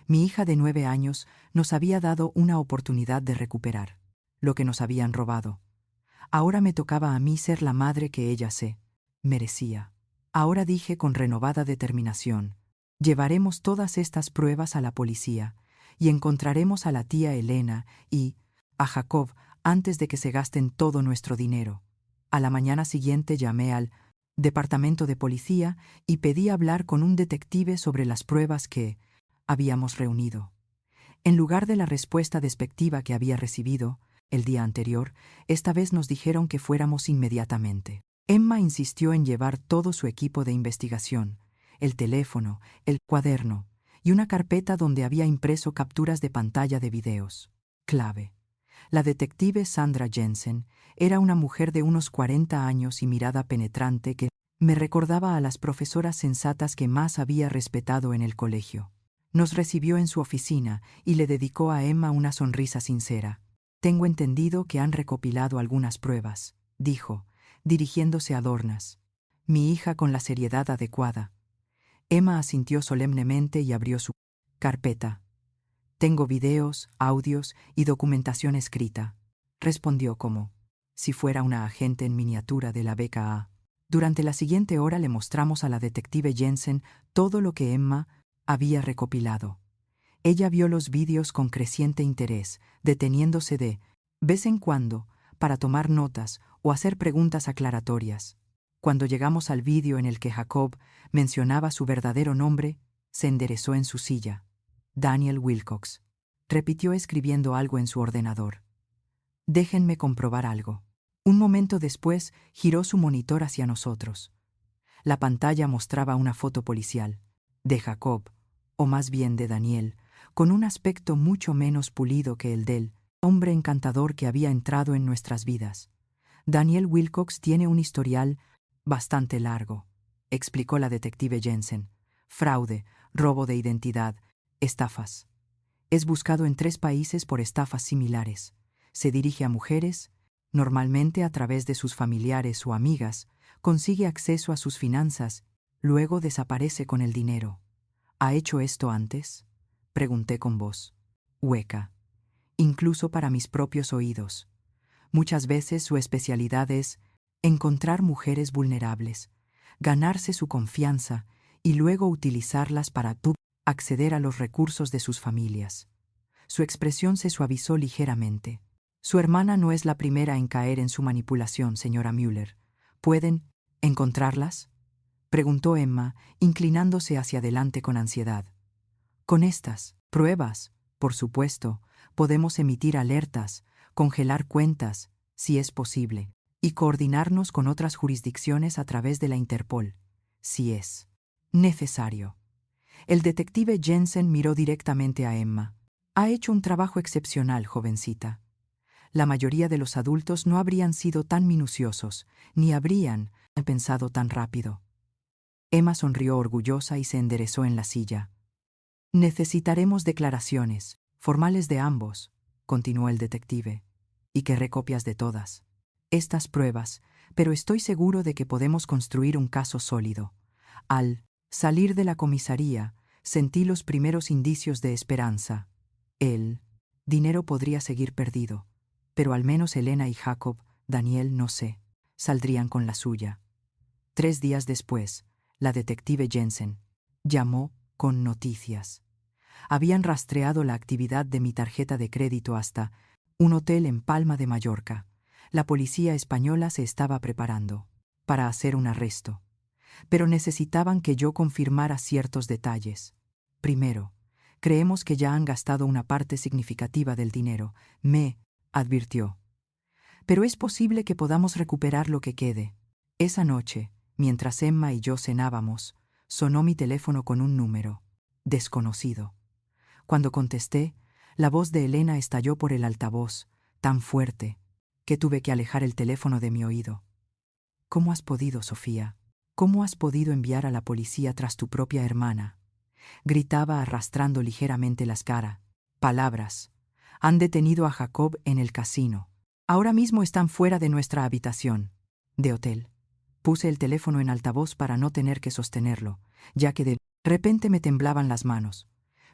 S1: Mi hija de 9 años nos había dado una oportunidad de recuperar lo que nos habían robado. Ahora me tocaba a mí ser la madre que ella se merecía. Ahora dije con renovada determinación: «Llevaremos todas estas pruebas a la policía y encontraremos a la tía Elena y a Jacob antes de que se gasten todo nuestro dinero». A la mañana siguiente llamé al departamento de policía y pedí hablar con un detective sobre las pruebas que habíamos reunido. En lugar de la respuesta despectiva que había recibido el día anterior, esta vez nos dijeron que fuéramos inmediatamente. Emma insistió en llevar todo su equipo de investigación, el teléfono, el cuaderno y una carpeta donde había impreso capturas de pantalla de videos. Clave. La detective Sandra Jensen era una mujer de unos 40 años y mirada penetrante que me recordaba a las profesoras sensatas que más había respetado en el colegio. Nos recibió en su oficina y le dedicó a Emma una sonrisa sincera. «Tengo entendido que han recopilado algunas pruebas», dijo, dirigiéndose a Dornas. «Mi hija con la seriedad adecuada». Emma asintió solemnemente y abrió su carpeta. «Tengo videos, audios y documentación escrita», respondió como si fuera una agente en miniatura de la BKA. Durante la siguiente hora le mostramos a la detective Jensen todo lo que Emma había recopilado. Ella vio los vídeos con creciente interés, deteniéndose de vez en cuando para tomar notas o hacer preguntas aclaratorias. Cuando llegamos al vídeo en el que Jacob mencionaba su verdadero nombre, se enderezó en su silla. «Daniel Wilcox», repitió escribiendo algo en su ordenador. «Déjenme comprobar algo». Un momento después giró su monitor hacia nosotros. La pantalla mostraba una foto policial de Jacob, o más bien de Daniel, con un aspecto mucho menos pulido que el del hombre encantador que había entrado en nuestras vidas. «Daniel Wilcox tiene un historial bastante largo», explicó la detective Jensen. «Fraude, robo de identidad, estafas. Es buscado en 3 países por estafas similares. Se dirige a mujeres, normalmente a través de sus familiares o amigas, consigue acceso a sus finanzas, luego desaparece con el dinero». «¿Ha hecho esto antes?», pregunté con voz hueca, incluso para mis propios oídos. Muchas veces su especialidad es encontrar mujeres vulnerables, ganarse su confianza y luego utilizarlas para acceder a los recursos de sus familias. Su expresión se suavizó ligeramente. «Su hermana no es la primera en caer en su manipulación, señora Müller. ¿Pueden encontrarlas?», preguntó Emma, inclinándose hacia adelante con ansiedad. «Con estas pruebas, por supuesto, podemos emitir alertas, congelar cuentas, si es posible, y coordinarnos con otras jurisdicciones a través de la Interpol, si es necesario». El detective Jensen miró directamente a Emma. «Ha hecho un trabajo excepcional, jovencita. La mayoría de los adultos no habrían sido tan minuciosos, ni habrían pensado tan rápido». Emma sonrió orgullosa y se enderezó en la silla. «Necesitaremos declaraciones, formales de ambos», continuó el detective, «y querré copias de todas estas pruebas, pero estoy seguro de que podemos construir un caso sólido». Al salir de la comisaría, sentí los primeros indicios de esperanza. El dinero podría seguir perdido, pero al menos Elena y Jacob, Daniel no sé, saldrían con la suya. 3 días después, la detective Jensen llamó con noticias. Habían rastreado la actividad de mi tarjeta de crédito hasta un hotel en Palma de Mallorca. La policía española se estaba preparando para hacer un arresto, pero necesitaban que yo confirmara ciertos detalles. Primero, creemos que ya han gastado una parte significativa del dinero, me advirtió. Pero es posible que podamos recuperar lo que quede. Esa noche, mientras Emma y yo cenábamos, sonó mi teléfono con un número desconocido. Cuando contesté, la voz de Elena estalló por el altavoz, tan fuerte, que tuve que alejar el teléfono de mi oído. «¿Cómo has podido, Sofía? ¿Cómo has podido enviar a la policía tras tu propia hermana?», gritaba arrastrando ligeramente las caras. «Palabras. Han detenido a Jacob en el casino. Ahora mismo están fuera de nuestra habitación de hotel». Puse el teléfono en altavoz para no tener que sostenerlo, ya que de repente me temblaban las manos.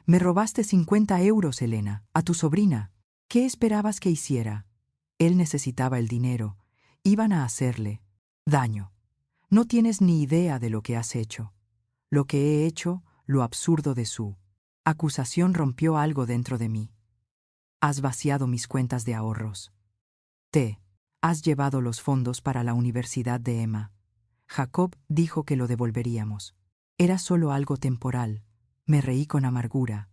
S1: «Me robaste 50 euros, Elena, a tu sobrina. ¿Qué esperabas que hiciera?». Él necesitaba el dinero. Iban a hacerle daño. «No tienes ni idea de lo que has hecho». Lo que he hecho, lo absurdo de su acusación rompió algo dentro de mí. «Has vaciado mis cuentas de ahorros. Te has llevado los fondos para la universidad de Emma. Jacob dijo que lo devolveríamos. Era solo algo temporal. Me reí con amargura.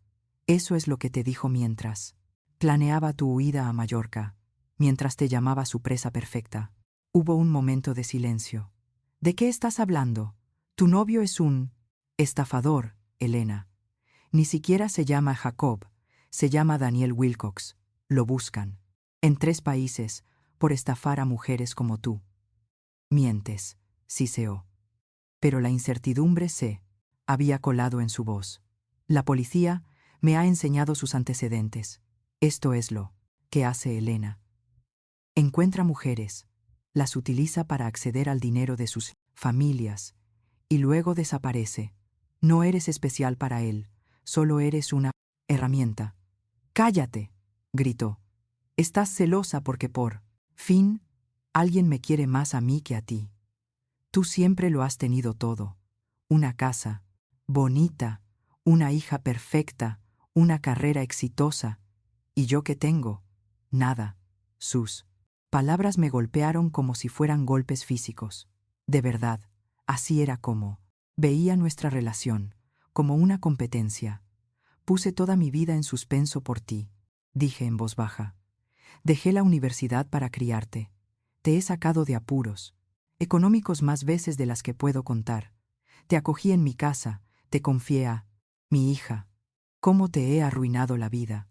S1: Eso es lo que te dijo mientras planeaba tu huida a Mallorca, mientras te llamaba su presa perfecta. Hubo un momento de silencio. ¿De qué estás hablando? Tu novio es un estafador, Elena. Ni siquiera se llama Jacob, se llama Daniel Wilcox. Lo buscan. En 3 países, por estafar a mujeres como tú. Mientes, siseó. Pero la incertidumbre se había colado en su voz. La policía me ha enseñado sus antecedentes. Esto es lo que hace Elena. Encuentra mujeres, las utiliza para acceder al dinero de sus familias, y luego desaparece. No eres especial para él, solo eres una herramienta. ¡Cállate!, gritó. Estás celosa porque por fin alguien me quiere más a mí que a ti. Tú siempre lo has tenido todo. Una casa bonita, una hija perfecta, una carrera exitosa. ¿Y yo qué tengo? Nada. Sus palabras me golpearon como si fueran golpes físicos. De verdad, así era como veía nuestra relación, como una competencia. Puse toda mi vida en suspenso por ti, dije en voz baja. Dejé la universidad para criarte. Te he sacado de apuros, económicos más veces de las que puedo contar. Te acogí en mi casa, te confié a mi hija. ¿Cómo te he arruinado la vida?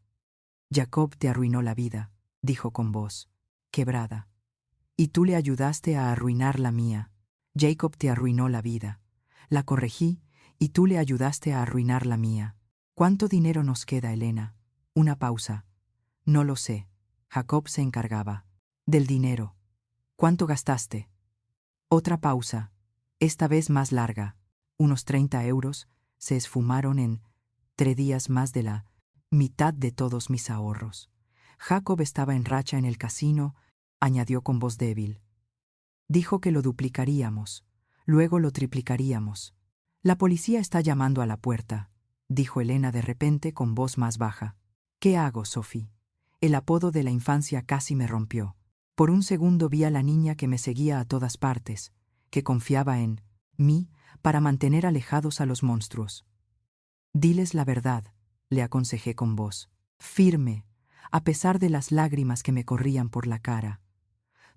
S1: Jacob te arruinó la vida, dijo con voz quebrada. Y tú le ayudaste a arruinar la mía. Jacob te arruinó la vida. La corregí y tú le ayudaste a arruinar la mía. ¿Cuánto dinero nos queda, Elena? Una pausa. No lo sé. Jacob se encargaba del dinero. ¿Cuánto gastaste? Otra pausa, esta vez más larga. Unos 30 euros se esfumaron en 3 días, más de la mitad de todos mis ahorros. Jacob estaba en racha en el casino, añadió con voz débil. Dijo que lo duplicaríamos, luego lo triplicaríamos. La policía está llamando a la puerta, dijo Elena de repente con voz más baja. ¿Qué hago, Sophie? El apodo de la infancia casi me rompió. Por un segundo vi a la niña que me seguía a todas partes, que confiaba en mí para mantener alejados a los monstruos. Diles la verdad, le aconsejé con voz firme, a pesar de las lágrimas que me corrían por la cara.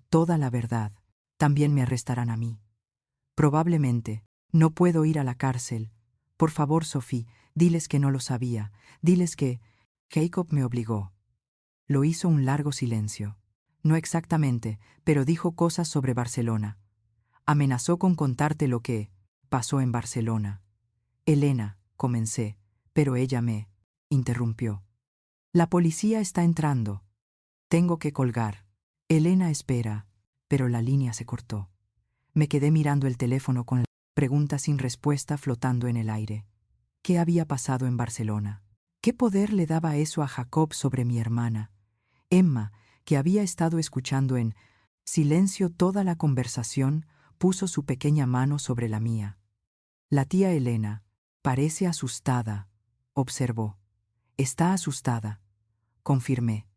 S1: Toda la verdad. También me arrestarán a mí. Probablemente. No puedo ir a la cárcel. Por favor, Sophie, diles que no lo sabía. Diles que Jacob me obligó. Lo hizo un largo silencio. No exactamente, pero dijo cosas sobre Barcelona. Amenazó con contarte lo que pasó en Barcelona. Elena, comencé, pero ella me interrumpió. La policía está entrando. Tengo que colgar. Elena espera, pero la línea se cortó. Me quedé mirando el teléfono con la pregunta sin respuesta flotando en el aire. ¿Qué había pasado en Barcelona? ¿Qué poder le daba eso a Jacob sobre mi hermana? Emma, que había estado escuchando en silencio toda la conversación, puso su pequeña mano sobre la mía. La tía Elena parece asustada, observó. Está asustada, confirmé.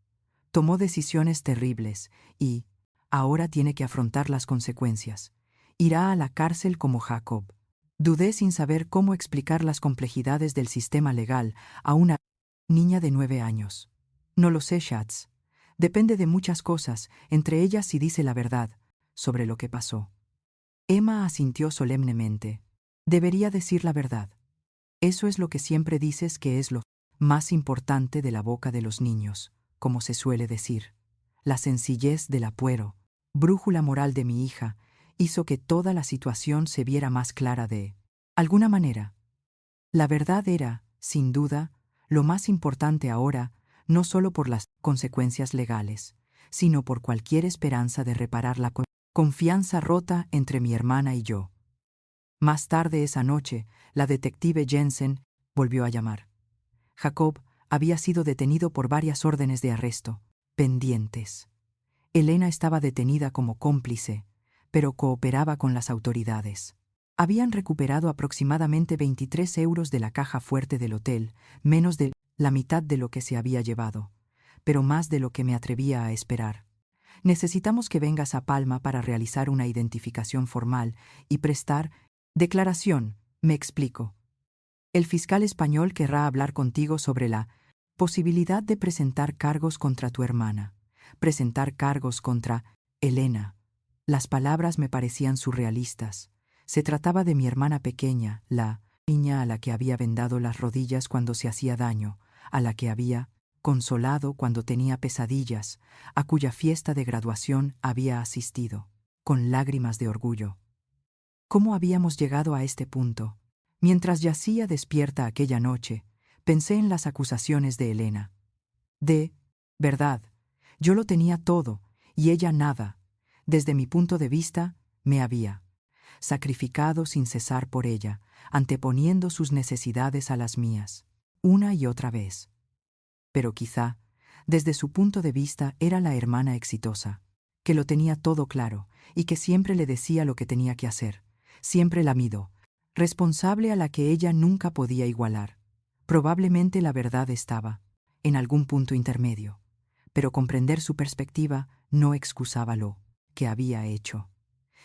S1: Tomó decisiones terribles y ahora tiene que afrontar las consecuencias. Irá a la cárcel como Jacob. Dudé sin saber cómo explicar las complejidades del sistema legal a una niña de 9 años. No lo sé, Schatz. Depende de muchas cosas, entre ellas si dice la verdad sobre lo que pasó. Emma asintió solemnemente. Debería decir la verdad. Eso es lo que siempre dices que es lo más importante de la boca de los niños, como se suele decir. La sencillez del apuero, brújula moral de mi hija, hizo que toda la situación se viera más clara de alguna manera. La verdad era, sin duda, lo más importante ahora, no solo por las consecuencias legales, sino por cualquier esperanza de reparar la confianza rota entre mi hermana y yo. Más tarde esa noche, la detective Jensen volvió a llamar. Jacob había sido detenido por varias órdenes de arresto, pendientes. Elena estaba detenida como cómplice, pero cooperaba con las autoridades. Habían recuperado aproximadamente 23 euros de la caja fuerte del hotel, menos de la mitad de lo que se había llevado, pero más de lo que me atrevía a esperar. Necesitamos que vengas a Palma para realizar una identificación formal y prestar declaración, me explico. El fiscal español querrá hablar contigo sobre la posibilidad de presentar cargos contra tu hermana. Presentar cargos contra Elena. Las palabras me parecían surrealistas. Se trataba de mi hermana pequeña, la niña a la que había vendado las rodillas cuando se hacía daño, a la que había consolado cuando tenía pesadillas, a cuya fiesta de graduación había asistido, con lágrimas de orgullo. ¿Cómo habíamos llegado a este punto? Mientras yacía despierta aquella noche, pensé en las acusaciones de Elena. De verdad, yo lo tenía todo, y ella nada. Desde mi punto de vista, me había sacrificado sin cesar por ella, anteponiendo sus necesidades a las mías, una y otra vez. Pero quizá, desde su punto de vista, era la hermana exitosa, que lo tenía todo claro y que siempre le decía lo que tenía que hacer, siempre la midó, responsable a la que ella nunca podía igualar. Probablemente la verdad estaba en algún punto intermedio, pero comprender su perspectiva no excusaba lo que había hecho.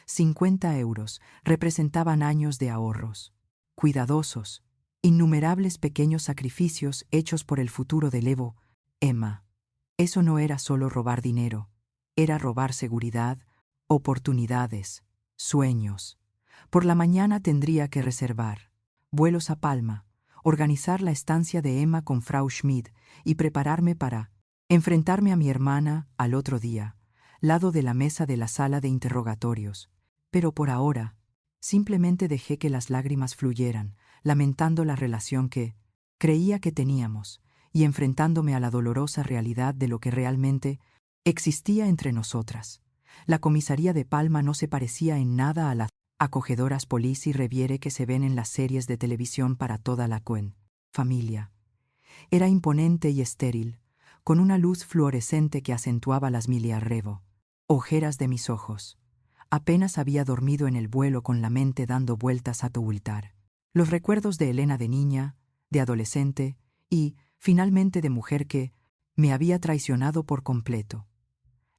S1: 50 euros representaban años de ahorros, cuidadosos, innumerables pequeños sacrificios hechos por el futuro de Evo, Emma. Eso no era solo robar dinero, era robar seguridad, oportunidades, sueños. Por la mañana tendría que reservar vuelos a Palma, organizar la estancia de Emma con Frau Schmidt y prepararme para enfrentarme a mi hermana al otro día, lado de la mesa de la sala de interrogatorios. Pero por ahora, simplemente dejé que las lágrimas fluyeran, lamentando la relación que creía que teníamos y enfrentándome a la dolorosa realidad de lo que realmente existía entre nosotras. La comisaría de Palma no se parecía en nada a las acogedoras Police y Reviere que se ven en las series de televisión para toda la familia. Era imponente y estéril, con una luz fluorescente que acentuaba las miliarrevo, ojeras de mis ojos. Apenas había dormido en el vuelo con la mente dando vueltas a Tuultar. Los recuerdos de Elena de niña, de adolescente y, finalmente, de mujer que me había traicionado por completo.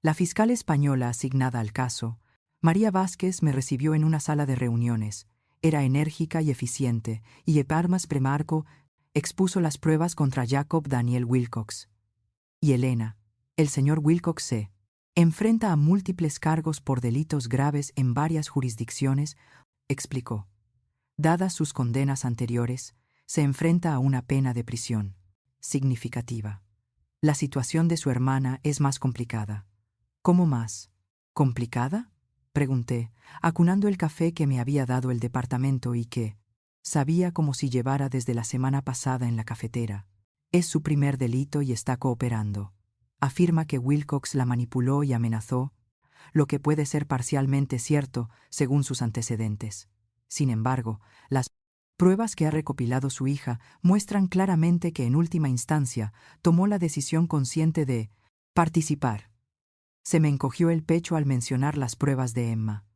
S1: La fiscal española asignada al caso, María Vázquez, me recibió en una sala de reuniones. Era enérgica y eficiente, y Eparmas Premarco expuso las pruebas contra Jacob Daniel Wilcox. Y Elena, el señor Wilcox se enfrenta a múltiples cargos por delitos graves en varias jurisdicciones, explicó. Dadas sus condenas anteriores, se enfrenta a una pena de prisión significativa. La situación de su hermana es más complicada. ¿Cómo más? ¿Complicada?, pregunté, acunando el café que me había dado el departamento y que sabía como si llevara desde la semana pasada en la cafetera. Es su primer delito y está cooperando. Afirma que Wilcox la manipuló y amenazó, lo que puede ser parcialmente cierto según sus antecedentes. Sin embargo, las pruebas que ha recopilado su hija muestran claramente que en última instancia tomó la decisión consciente de participar. Se me encogió el pecho al mencionar las pruebas de Emma.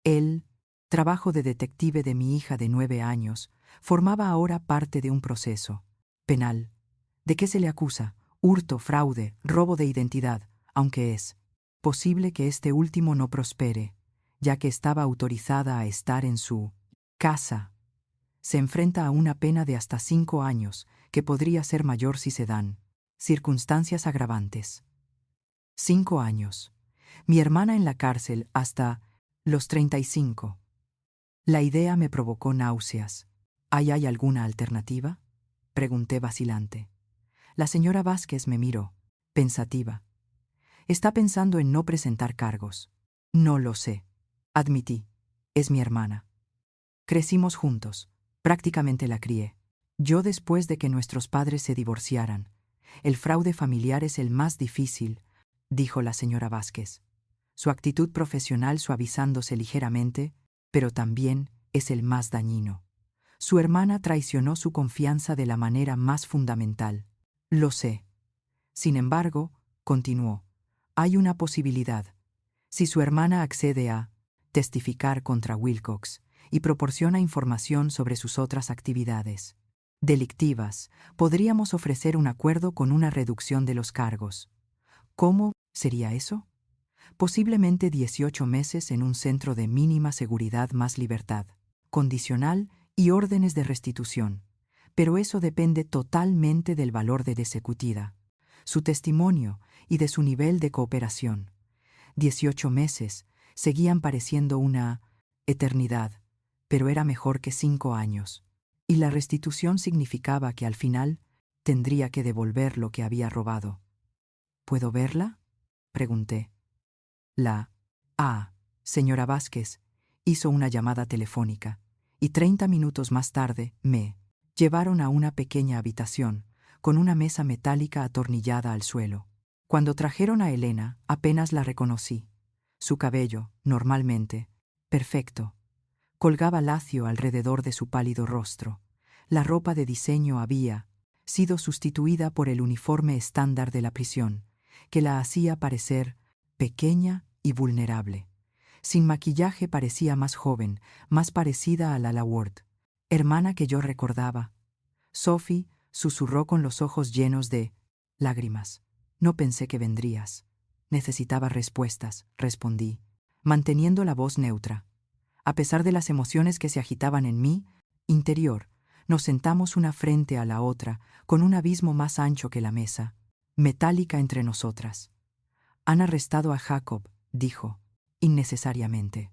S1: El trabajo de detective de mi hija de 9 años formaba ahora parte de un proceso penal. ¿De qué se le acusa? Hurto, fraude, robo de identidad, aunque es posible que este último no prospere, ya que estaba autorizada a estar en su casa. Se enfrenta a una pena de hasta 5 años, que podría ser mayor si se dan circunstancias agravantes. 5 años. Mi hermana en la cárcel hasta los 35. La idea me provocó náuseas. ¿Hay alguna alternativa?, pregunté vacilante. La señora Vázquez me miró, pensativa. Está pensando en no presentar cargos. No lo sé, admití. Es mi hermana. Crecimos juntos. Prácticamente la crié. Yo después de que nuestros padres se divorciaran. El fraude familiar es el más difícil, dijo la señora Vázquez, su actitud profesional suavizándose ligeramente, pero también es el más dañino. Su hermana traicionó su confianza de la manera más fundamental. Lo sé. Sin embargo, continuó, hay una posibilidad. Si su hermana accede a testificar contra Wilcox y proporciona información sobre sus otras actividades delictivas, podríamos ofrecer un acuerdo con una reducción de los cargos. ¿Cómo sería eso? posiblemente 18 meses en un centro de mínima seguridad más libertad condicional y órdenes de restitución. Pero eso depende totalmente del valor de Desecutida, su testimonio y de su nivel de cooperación. 18 meses seguían pareciendo una eternidad, pero era mejor que 5 años. Y la restitución significaba que al final tendría que devolver lo que había robado. ¿Puedo verla?, pregunté. Señora Vázquez hizo una llamada telefónica, y 30 minutos más tarde me llevaron a una pequeña habitación, con una mesa metálica atornillada al suelo. Cuando trajeron a Elena, apenas la reconocí. Su cabello, normalmente perfecto, colgaba lacio alrededor de su pálido rostro. La ropa de diseño había sido sustituida por el uniforme estándar de la prisión, que la hacía parecer pequeña y vulnerable. Sin maquillaje parecía más joven, más parecida a Lala Ward, hermana que yo recordaba. Sophie susurró con los ojos llenos de lágrimas. No pensé que vendrías. Necesitaba respuestas, respondí, manteniendo la voz neutra. A pesar de las emociones que se agitaban en mí interior, nos sentamos una frente a la otra, con un abismo más ancho que la mesa, metálica entre nosotras. Han arrestado a Jacob, dijo, innecesariamente.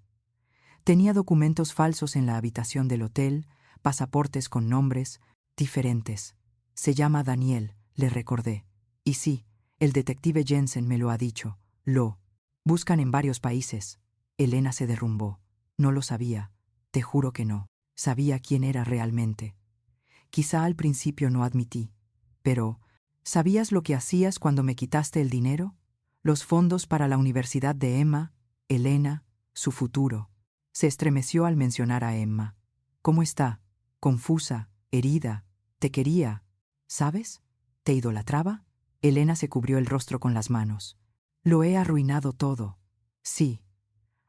S1: Tenía documentos falsos en la habitación del hotel, pasaportes con nombres diferentes. Se llama Daniel, le recordé. Y sí, el detective Jensen me lo ha dicho. Lo buscan en varios países. Elena se derrumbó. No lo sabía. Te juro que no. Sabía quién era realmente. Quizá al principio no admití. Pero, ¿sabías lo que hacías cuando me quitaste el dinero? Los fondos para la universidad de Emma, Elena, su futuro. Se estremeció al mencionar a Emma. ¿Cómo está? Confusa, herida. Te quería. ¿Sabes? ¿Te idolatraba? Elena se cubrió el rostro con las manos. Lo he arruinado todo. Sí.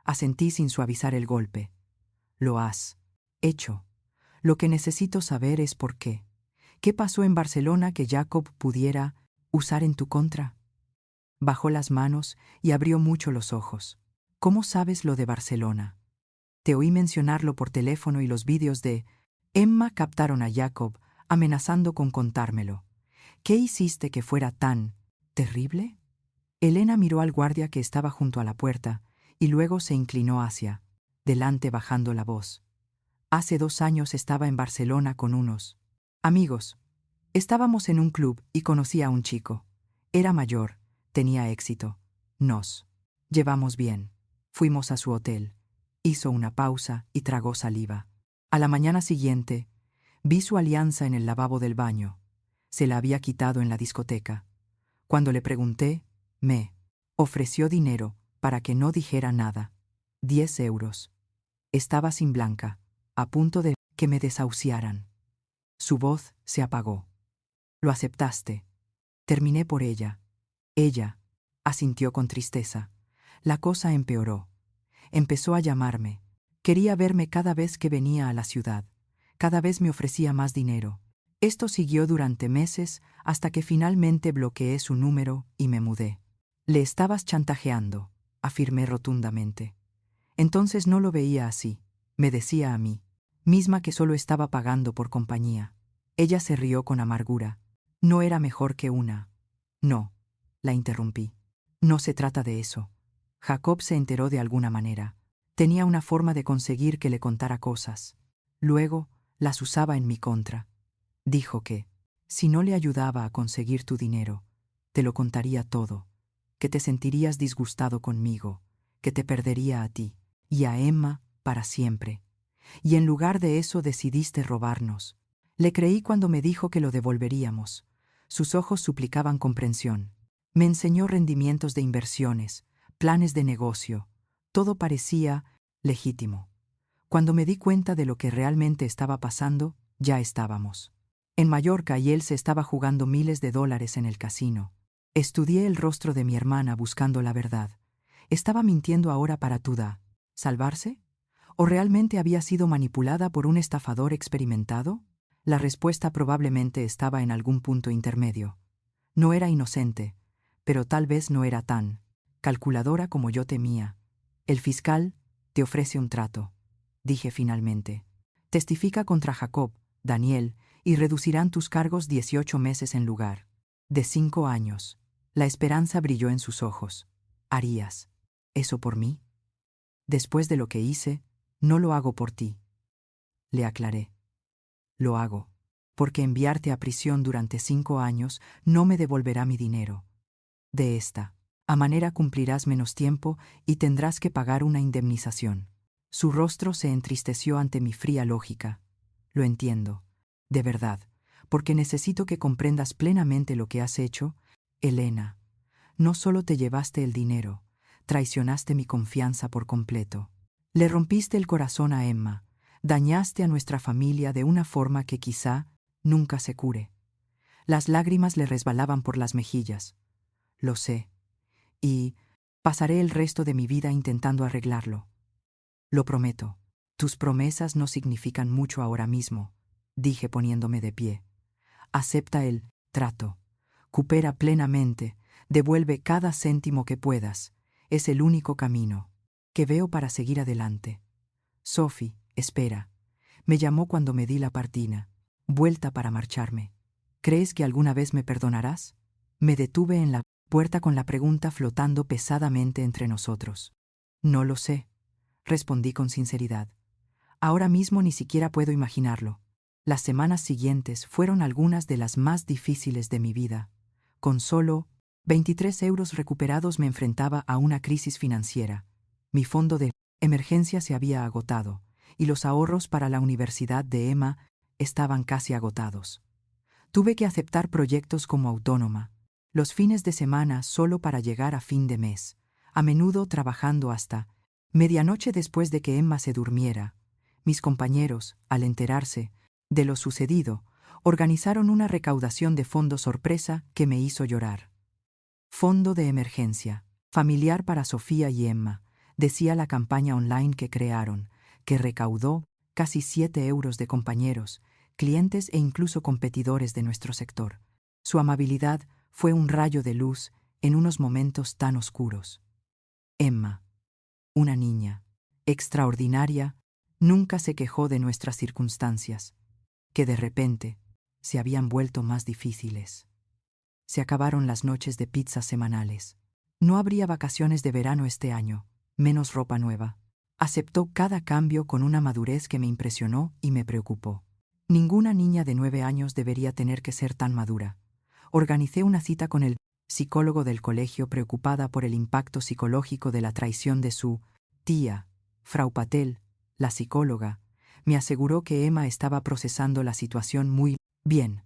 S1: Asentí sin suavizar el golpe. Lo has hecho. Lo que necesito saber es por qué. ¿Qué pasó en Barcelona que Jacob pudiera usar en tu contra? Bajó las manos y abrió mucho los ojos. ¿Cómo sabes lo de Barcelona? Te oí mencionarlo por teléfono y los vídeos de Emma captaron a Jacob amenazando con contármelo. ¿Qué hiciste que fuera tan terrible? Elena miró al guardia que estaba junto a la puerta y luego se inclinó hacia delante bajando la voz. Hace 2 años estaba en Barcelona con unos amigos. Estábamos en un club y conocí a un chico. Era mayor, tenía éxito. Nos llevamos bien. Fuimos a su hotel. Hizo una pausa y tragó saliva. A la mañana siguiente, vi su alianza en el lavabo del baño. Se la había quitado en la discoteca. Cuando le pregunté, me ofreció dinero para que no dijera nada. 10 euros. Estaba sin Blanca, a punto de que me desahuciaran. Su voz se apagó. Lo aceptaste. Terminé por ella. Ella asintió con tristeza. La cosa empeoró. Empezó a llamarme. Quería verme cada vez que venía a la ciudad. Cada vez me ofrecía más dinero. Esto siguió durante meses hasta que finalmente bloqueé su número y me mudé. Le estabas chantajeando, afirmé rotundamente. Entonces no lo veía así, me decía a mí, misma que solo estaba pagando por compañía. Ella se rió con amargura. No era mejor que una. No, la interrumpí. No se trata de eso. Jacob se enteró de alguna manera. Tenía una forma de conseguir que le contara cosas. Luego las usaba en mi contra. Dijo que, si no le ayudaba a conseguir tu dinero, te lo contaría todo, que te sentirías disgustado conmigo, que te perdería a ti y a Emma para siempre. Y en lugar de eso decidiste robarnos. Le creí cuando me dijo que lo devolveríamos. Sus ojos suplicaban comprensión. Me enseñó rendimientos de inversiones, planes de negocio. Todo parecía legítimo. Cuando me di cuenta de lo que realmente estaba pasando, ya estábamos en Mallorca y él se estaba jugando miles de dólares en el casino. Estudié el rostro de mi hermana buscando la verdad. ¿Estaba mintiendo ahora para Tuda salvarse? ¿O realmente había sido manipulada por un estafador experimentado? La respuesta probablemente estaba en algún punto intermedio. No era inocente, pero tal vez no era tan calculadora como yo temía. El fiscal te ofrece un trato, dije finalmente. Testifica contra Jacob, Daniel, y reducirán tus cargos 18 meses en lugar de 5 años. La esperanza brilló en sus ojos. ¿Harías eso por mí? Después de lo que hice, no lo hago por ti. Le aclaré. Lo hago porque enviarte a prisión durante 5 años no me devolverá mi dinero. De esta manera cumplirás menos tiempo y tendrás que pagar una indemnización. Su rostro se entristeció ante mi fría lógica. Lo entiendo, de verdad, porque necesito que comprendas plenamente lo que has hecho. Elena, no solo te llevaste el dinero, traicionaste mi confianza por completo. Le rompiste el corazón a Emma, dañaste a nuestra familia de una forma que quizá nunca se cure. Las lágrimas le resbalaban por las mejillas. Lo sé, y pasaré el resto de mi vida intentando arreglarlo. Lo prometo. Tus promesas no significan mucho ahora mismo, dije poniéndome de pie. Acepta el trato. Coopera plenamente. Devuelve cada céntimo que puedas. Es el único camino que veo para seguir adelante. Sophie, espera. Me llamó cuando me di la partina, vuelta para marcharme. ¿Crees que alguna vez me perdonarás? Me detuve en la puerta con la pregunta flotando pesadamente entre nosotros. No lo sé, respondí con sinceridad. Ahora mismo ni siquiera puedo imaginarlo. Las semanas siguientes fueron algunas de las más difíciles de mi vida. Con solo 23 euros recuperados me enfrentaba a una crisis financiera. Mi fondo de emergencia se había agotado, y los ahorros para la universidad de Emma estaban casi agotados. Tuve que aceptar proyectos como autónoma, los fines de semana solo para llegar a fin de mes, a menudo trabajando hasta medianoche después de que Emma se durmiera. Mis compañeros, al enterarse de lo sucedido, organizaron una recaudación de fondo sorpresa que me hizo llorar. Fondo de emergencia, familiar para Sofía y Emma, decía la campaña online que crearon, que recaudó casi 7 euros de compañeros, clientes e incluso competidores de nuestro sector. Su amabilidad fue un rayo de luz en unos momentos tan oscuros. Emma, una niña extraordinaria, nunca se quejó de nuestras circunstancias, que de repente se habían vuelto más difíciles. Se acabaron las noches de pizza semanales. No habría vacaciones de verano este año, menos ropa nueva. Aceptó cada cambio con una madurez que me impresionó y me preocupó. Ninguna niña de 9 años debería tener que ser tan madura. Organicé una cita con el psicólogo del colegio preocupada por el impacto psicológico de la traición de su tía. Frau Patel, la psicóloga, me aseguró que Emma estaba procesando la situación muy bien.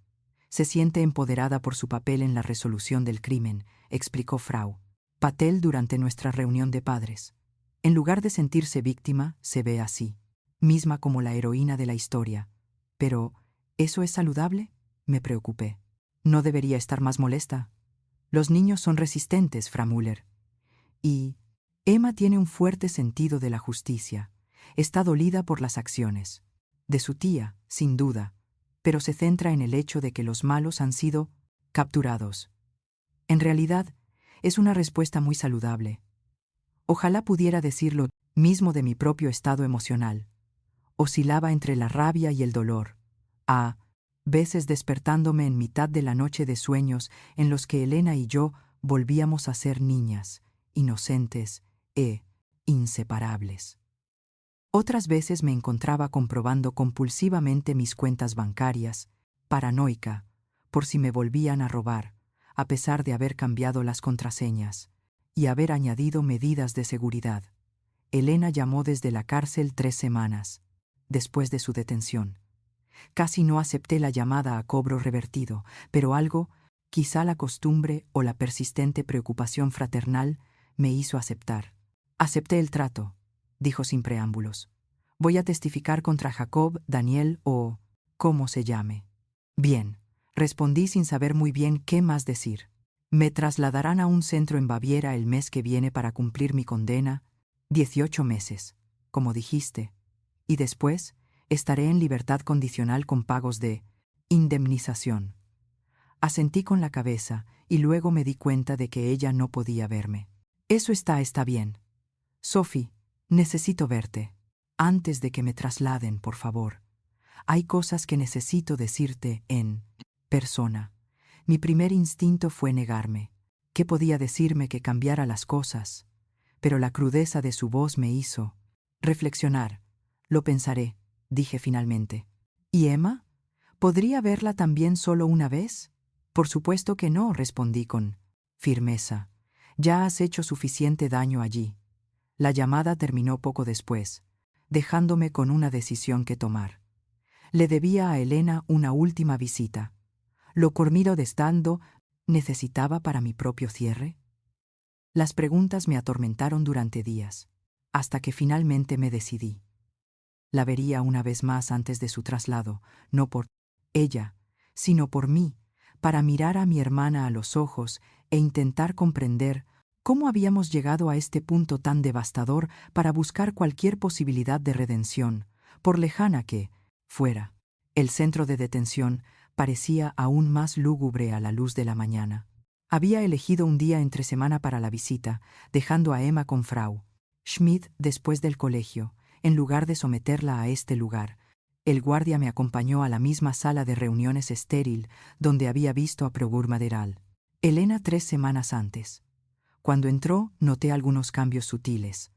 S1: Se siente empoderada por su papel en la resolución del crimen, explicó Frau Patel durante nuestra reunión de padres. En lugar de sentirse víctima, se ve así, misma como la heroína de la historia. Pero, ¿eso es saludable? Me preocupé. ¿No debería estar más molesta? Los niños son resistentes, Frau Müller. Y Emma tiene un fuerte sentido de la justicia. Está dolida por las acciones de su tía, sin duda, pero se centra en el hecho de que los malos han sido capturados. En realidad, es una respuesta muy saludable. Ojalá pudiera decir lo mismo de mi propio estado emocional. Oscilaba entre la rabia y el dolor, a veces despertándome en mitad de la noche de sueños en los que Elena y yo volvíamos a ser niñas, inocentes e inseparables. Otras veces me encontraba comprobando compulsivamente mis cuentas bancarias, paranoica, por si me volvían a robar, a pesar de haber cambiado las contraseñas y haber añadido medidas de seguridad. Elena llamó desde la cárcel 3 semanas, después de su detención. Casi no acepté la llamada a cobro revertido, pero algo, quizá la costumbre o la persistente preocupación fraternal, me hizo aceptar. Acepté el trato, dijo sin preámbulos. Voy a testificar contra Jacob, Daniel o cómo se llame. Bien, respondí sin saber muy bien qué más decir. Me trasladarán a un centro en Baviera el mes que viene para cumplir mi condena, 18 meses, como dijiste, y después estaré en libertad condicional con pagos de indemnización. Asentí con la cabeza y luego me di cuenta de que ella no podía verme. Eso está bien. Sophie, necesito verte. Antes de que me trasladen, por favor. Hay cosas que necesito decirte en persona. Mi primer instinto fue negarme. ¿Qué podía decirme que cambiara las cosas? Pero la crudeza de su voz me hizo reflexionar. Lo pensaré, dije finalmente. ¿Y Emma? ¿Podría verla también solo una vez? Por supuesto que no, respondí con firmeza. Ya has hecho suficiente daño allí. La llamada terminó poco después, dejándome con una decisión que tomar. Le debía a Elena una última visita. ¿Lo cormido de estando necesitaba para mi propio cierre? Las preguntas me atormentaron durante días, hasta que finalmente me decidí. La vería una vez más antes de su traslado, no por ella, sino por mí, para mirar a mi hermana a los ojos e intentar comprender cómo habíamos llegado a este punto tan devastador para buscar cualquier posibilidad de redención, por lejana que fuera. El centro de detención parecía aún más lúgubre a la luz de la mañana. Había elegido un día entre semana para la visita, dejando a Emma con Frau Schmidt después del colegio, en lugar de someterla a este lugar. El guardia me acompañó a la misma sala de reuniones estéril donde había visto a Progur Maderal. Elena 3 semanas antes. Cuando entró, noté algunos cambios sutiles.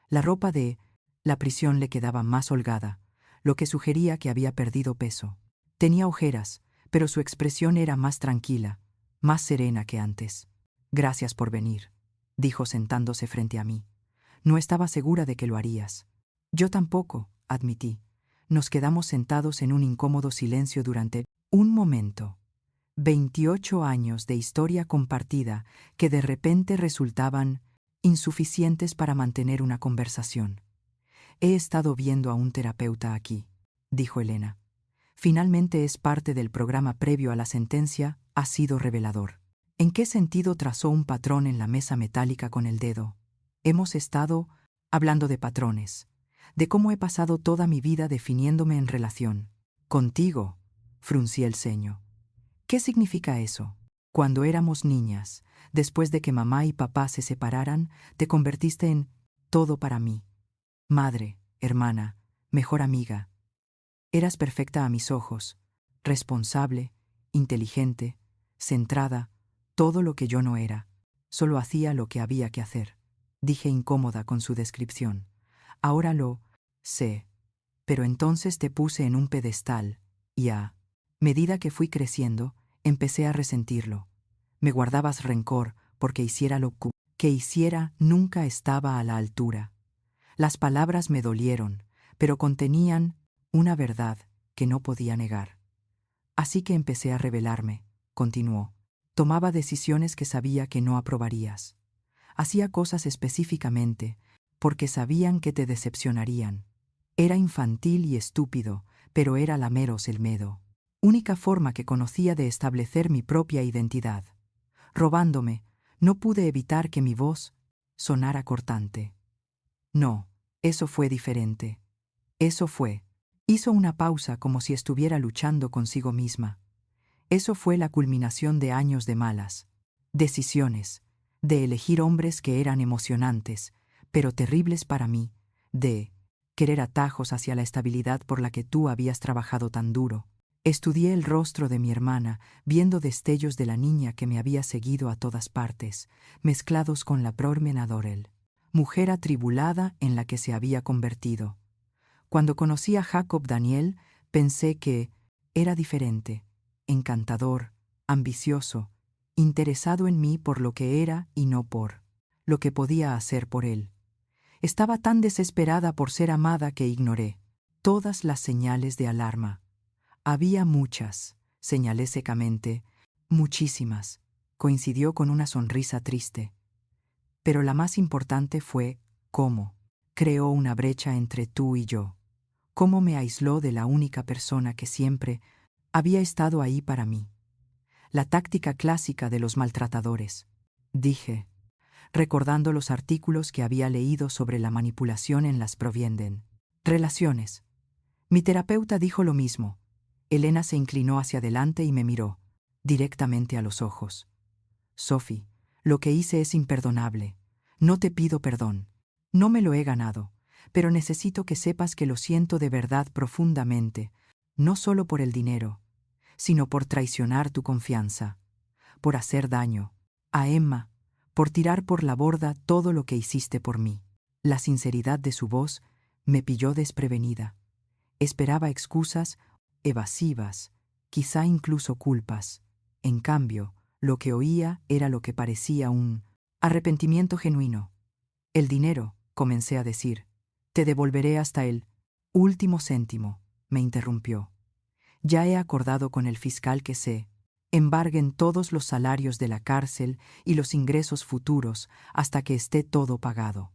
S1: La ropa de la prisión le quedaba más holgada, lo que sugería que había perdido peso. Tenía ojeras, pero su expresión era más tranquila, más serena que antes. Gracias por venir, dijo sentándose frente a mí. No estaba segura de que lo harías. Yo tampoco, admití. Nos quedamos sentados en un incómodo silencio durante un momento. 28 años de historia compartida que de repente resultaban insuficientes para mantener una conversación. He estado viendo a un terapeuta aquí, dijo Elena. Finalmente es parte del programa previo a la sentencia, ha sido revelador. ¿En qué sentido trazó un patrón en la mesa metálica con el dedo? Hemos estado hablando de patrones, de cómo he pasado toda mi vida definiéndome en relación. Contigo, fruncí el ceño. ¿Qué significa eso? Cuando éramos niñas, después de que mamá y papá se separaran, te convertiste en todo para mí. Madre, hermana, mejor amiga. Eras perfecta a mis ojos, responsable, inteligente, centrada, todo lo que yo no era. Solo hacía lo que había que hacer. Dije incómoda con su descripción. Ahora lo sé, pero entonces te puse en un pedestal y a medida que fui creciendo, empecé a resentirlo. Me guardabas rencor porque hiciera lo que hiciera nunca estaba a la altura. Las palabras me dolieron, pero contenían una verdad que no podía negar. Así que empecé a rebelarme, continuó. Tomaba decisiones que sabía que no aprobarías. Hacía cosas específicamente porque sabían que te decepcionarían. Era infantil y estúpido, pero era la meros el medo. Única forma que conocía de establecer mi propia identidad. Robándome, no pude evitar que mi voz sonara cortante. No, eso fue diferente. Eso fue. Hizo una pausa como si estuviera luchando consigo misma. Eso fue la culminación de años de malas decisiones, de elegir hombres que eran emocionantes, pero terribles para mí, de querer atajos hacia la estabilidad por la que tú habías trabajado tan duro. Estudié el rostro de mi hermana, viendo destellos de la niña que me había seguido a todas partes, mezclados con la Dorel, mujer atribulada en la que se había convertido. Cuando conocí a Jacob Daniel, pensé que era diferente, encantador, ambicioso, interesado en mí por lo que era y no por lo que podía hacer por él. Estaba tan desesperada por ser amada que ignoré todas las señales de alarma. Había muchas, señalé secamente, muchísimas. Coincidió con una sonrisa triste. Pero la más importante fue cómo creó una brecha entre tú y yo. Cómo me aisló de la única persona que siempre había estado ahí para mí. La táctica clásica de los maltratadores, dije, recordando los artículos que había leído sobre la manipulación en las provienden relaciones. Mi terapeuta dijo lo mismo. Elena se inclinó hacia adelante y me miró, directamente a los ojos. Sophie, lo que hice es imperdonable. No te pido perdón. No me lo he ganado, pero necesito que sepas que lo siento de verdad profundamente, no solo por el dinero, sino por traicionar tu confianza, por hacer daño a Emma, por tirar por la borda todo lo que hiciste por mí. La sinceridad de su voz me pilló desprevenida. Esperaba excusas evasivas, quizá incluso culpas. En cambio, lo que oía era lo que parecía un arrepentimiento genuino. El dinero, comencé a decir. Te devolveré hasta el último céntimo, me interrumpió. Ya he acordado con el fiscal que se embarguen todos los salarios de la cárcel y los ingresos futuros hasta que esté todo pagado.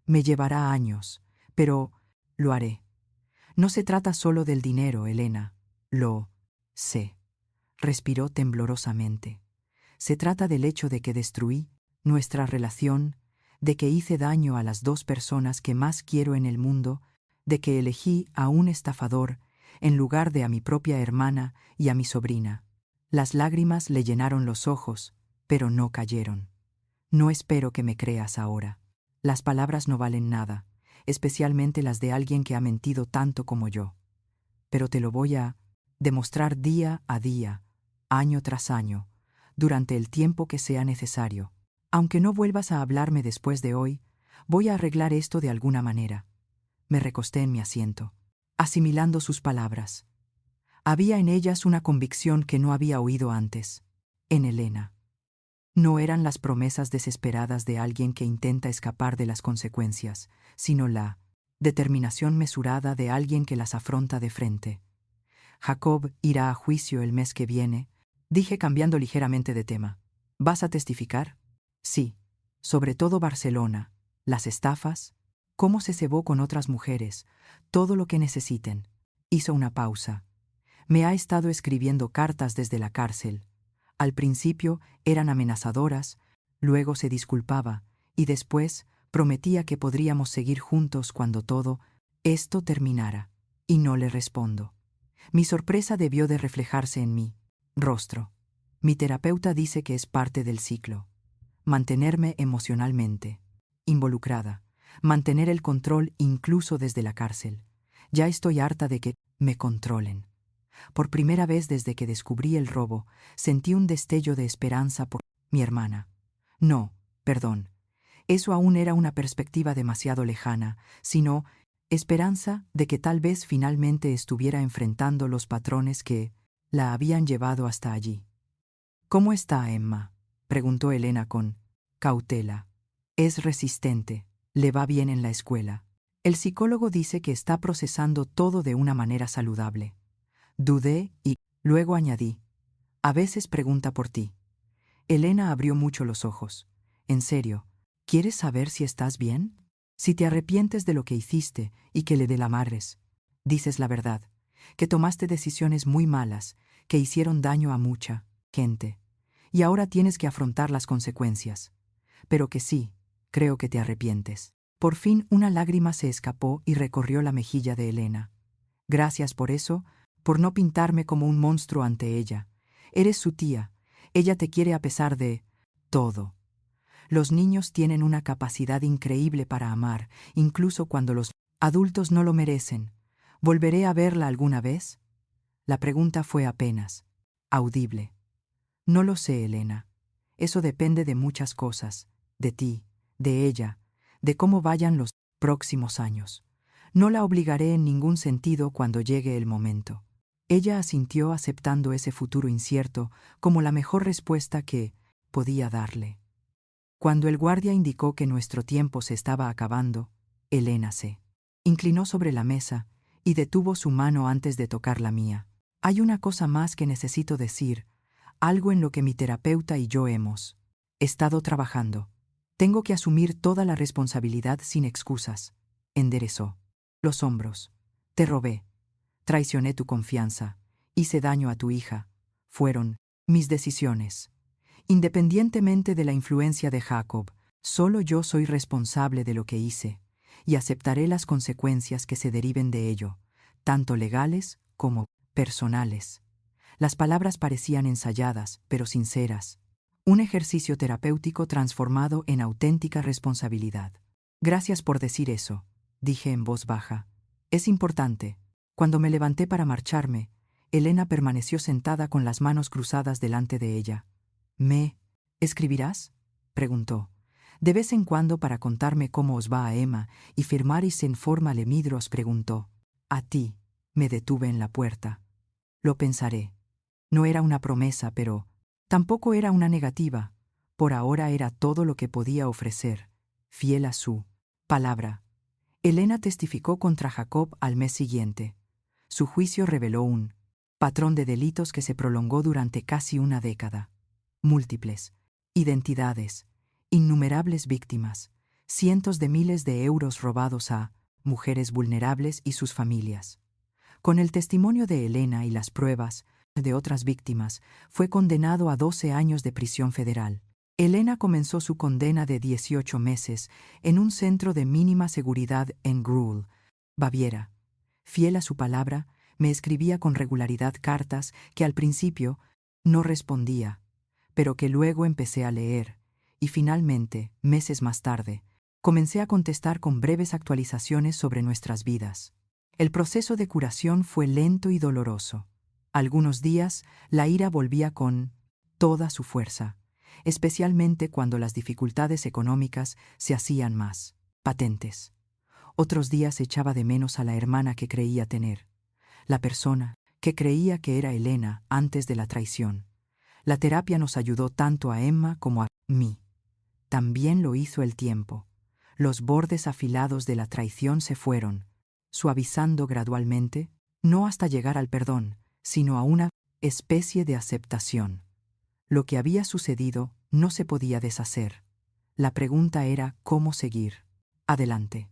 S1: Me llevará años, pero lo haré. No se trata solo del dinero, Elena. Lo sé. Respiró temblorosamente. Se trata del hecho de que destruí nuestra relación, de que hice daño a las dos personas que más quiero en el mundo, de que elegí a un estafador en lugar de a mi propia hermana y a mi sobrina. Las lágrimas le llenaron los ojos, pero no cayeron. No espero que me creas ahora. Las palabras no valen nada, especialmente las de alguien que ha mentido tanto como yo. Pero te lo voy a demostrar día a día, año tras año, durante el tiempo que sea necesario. Aunque no vuelvas a hablarme después de hoy, voy a arreglar esto de alguna manera. Me recosté en mi asiento, asimilando sus palabras. Había en ellas una convicción que no había oído antes, en Elena. No eran las promesas desesperadas de alguien que intenta escapar de las consecuencias, sino la determinación mesurada de alguien que las afronta de frente. Jacob irá a juicio el mes que viene, dije cambiando ligeramente de tema. ¿Vas a testificar? Sí, sobre todo Barcelona, las estafas, cómo se cebó con otras mujeres, todo lo que necesiten. Hizo una pausa. Me ha estado escribiendo cartas desde la cárcel. Al principio eran amenazadoras, luego se disculpaba, y después prometía que podríamos seguir juntos cuando todo esto terminara. Y no le respondo. Mi sorpresa debió de reflejarse en mi rostro. Mi terapeuta dice que es parte del ciclo. Mantenerme emocionalmente involucrada, mantener el control incluso desde la cárcel. Ya estoy harta de que me controlen. Por primera vez desde que descubrí el robo, sentí un destello de esperanza por mi hermana. No, perdón. Eso aún era una perspectiva demasiado lejana, sino esperanza de que tal vez finalmente estuviera enfrentando los patrones que la habían llevado hasta allí. ¿Cómo está Emma?, preguntó Elena con cautela. Es resistente, le va bien en la escuela. El psicólogo dice que está procesando todo de una manera saludable. Dudé y luego añadí, a veces pregunta por ti. Elena abrió mucho los ojos. En serio, ¿quieres saber si estás bien? Si te arrepientes de lo que hiciste y que le delamadres, dices la verdad, que tomaste decisiones muy malas, que hicieron daño a mucha gente, y ahora tienes que afrontar las consecuencias. Pero que sí, creo que te arrepientes. Por fin una lágrima se escapó y recorrió la mejilla de Elena. Gracias por eso, por no pintarme como un monstruo ante ella. Eres su tía. Ella te quiere a pesar de todo. Los niños tienen una capacidad increíble para amar, incluso cuando los adultos no lo merecen. ¿Volveré a verla alguna vez? La pregunta fue apenas audible. No lo sé, Elena. Eso depende de muchas cosas, de ti, de ella, de cómo vayan los próximos años. No la obligaré en ningún sentido cuando llegue el momento. Ella asintió aceptando ese futuro incierto como la mejor respuesta que podía darle. Cuando el guardia indicó que nuestro tiempo se estaba acabando, Elena se inclinó sobre la mesa y detuvo su mano antes de tocar la mía. Hay una cosa más que necesito decir, algo en lo que mi terapeuta y yo hemos estado trabajando. Tengo que asumir toda la responsabilidad sin excusas. Enderezó los hombros. Te robé. Traicioné tu confianza. Hice daño a tu hija. Fueron mis decisiones. Independientemente de la influencia de Jacob, solo yo soy responsable de lo que hice, y aceptaré las consecuencias que se deriven de ello, tanto legales como personales. Las palabras parecían ensayadas, pero sinceras. Un ejercicio terapéutico transformado en auténtica responsabilidad. Gracias por decir eso, dije en voz baja. Es importante. Cuando me levanté para marcharme, Elena permaneció sentada con las manos cruzadas delante de ella. ¿Me escribirás?, preguntó. De vez en cuando para contarme cómo os va a Emma y firmaris en forma lemidros, preguntó. A ti, me detuve en la puerta. Lo pensaré. No era una promesa, pero tampoco era una negativa. Por ahora era todo lo que podía ofrecer, fiel a su palabra. Elena testificó contra Jacob al mes siguiente. Su juicio reveló un patrón de delitos que se prolongó durante casi una década. Múltiples identidades, innumerables víctimas, cientos de miles de euros robados a mujeres vulnerables y sus familias. Con el testimonio de Elena y las pruebas de otras víctimas, fue condenado a 12 años de prisión federal. Elena comenzó su condena de 18 meses en un centro de mínima seguridad en Grul, Baviera. Fiel a su palabra, me escribía con regularidad cartas que al principio no respondía, pero que luego empecé a leer, y finalmente, meses más tarde, comencé a contestar con breves actualizaciones sobre nuestras vidas. El proceso de curación fue lento y doloroso. Algunos días, la ira volvía con toda su fuerza, especialmente cuando las dificultades económicas se hacían más patentes. Otros días echaba de menos a la hermana que creía tener, la persona que creía que era Elena antes de la traición. La terapia nos ayudó tanto a Emma como a mí. También lo hizo el tiempo. Los bordes afilados de la traición se fueron, suavizando gradualmente, no hasta llegar al perdón, sino a una especie de aceptación. Lo que había sucedido no se podía deshacer. La pregunta era cómo seguir adelante.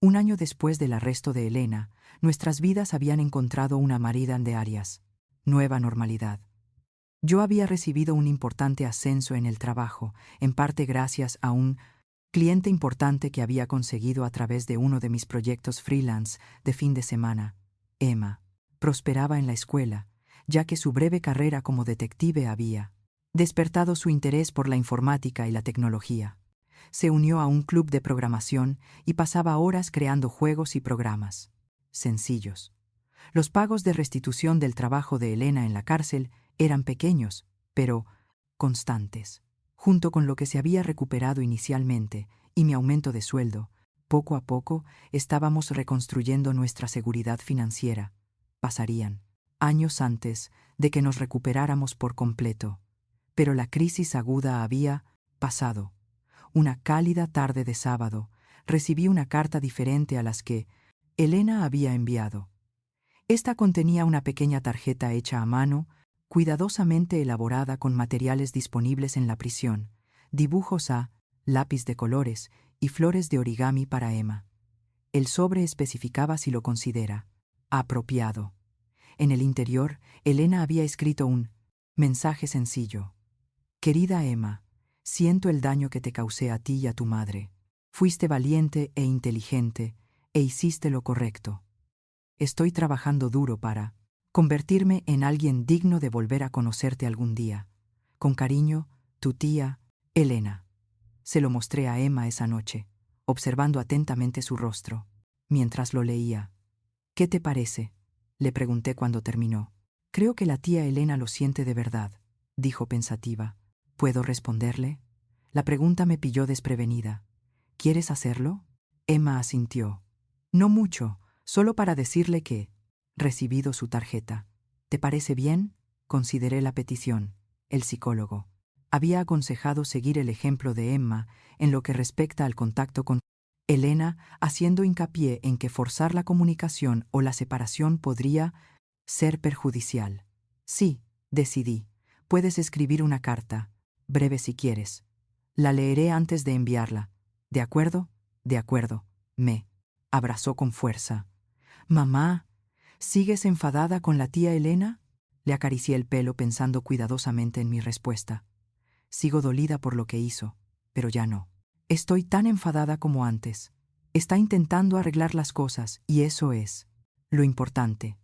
S1: Un año después del arresto de Elena, nuestras vidas habían encontrado una marida de Arias, nueva normalidad. Yo había recibido un importante ascenso en el trabajo, en parte gracias a un cliente importante que había conseguido a través de uno de mis proyectos freelance de fin de semana. Emma prosperaba en la escuela, ya que su breve carrera como detective había despertado su interés por la informática y la tecnología. Se unió a un club de programación y pasaba horas creando juegos y programas sencillos. Los pagos de restitución del trabajo de Elena en la cárcel eran pequeños, pero constantes. Junto con lo que se había recuperado inicialmente y mi aumento de sueldo, poco a poco estábamos reconstruyendo nuestra seguridad financiera. Pasarían años antes de que nos recuperáramos por completo. Pero la crisis aguda había pasado. Una cálida tarde de sábado, recibí una carta diferente a las que Elena había enviado. Esta contenía una pequeña tarjeta hecha a mano, cuidadosamente elaborada con materiales disponibles en la prisión, dibujos a lápiz de colores y flores de origami para Emma. El sobre especificaba si lo considera apropiado. En el interior, Elena había escrito un mensaje sencillo. Querida Emma, siento el daño que te causé a ti y a tu madre. Fuiste valiente e inteligente e hiciste lo correcto. Estoy trabajando duro para convertirme en alguien digno de volver a conocerte algún día. Con cariño, tu tía, Elena. Se lo mostré a Emma esa noche, observando atentamente su rostro, mientras lo leía. ¿Qué te parece?, le pregunté cuando terminó. Creo que la tía Elena lo siente de verdad, dijo pensativa. ¿Puedo responderle? La pregunta me pilló desprevenida. ¿Quieres hacerlo? Emma asintió. No mucho, solo para decirle que recibido su tarjeta. ¿Te parece bien? Consideré la petición. El psicólogo había aconsejado seguir el ejemplo de Emma en lo que respecta al contacto con Elena, haciendo hincapié en que forzar la comunicación o la separación podría ser perjudicial. Sí, decidí. Puedes escribir una carta, breve si quieres. La leeré antes de enviarla. ¿De acuerdo? De acuerdo. Me abrazó con fuerza. Mamá, ¿sigues enfadada con la tía Elena? Le acaricié el pelo pensando cuidadosamente en mi respuesta. Sigo dolida por lo que hizo, pero ya no. Estoy tan enfadada como antes. Está intentando arreglar las cosas y eso es lo importante.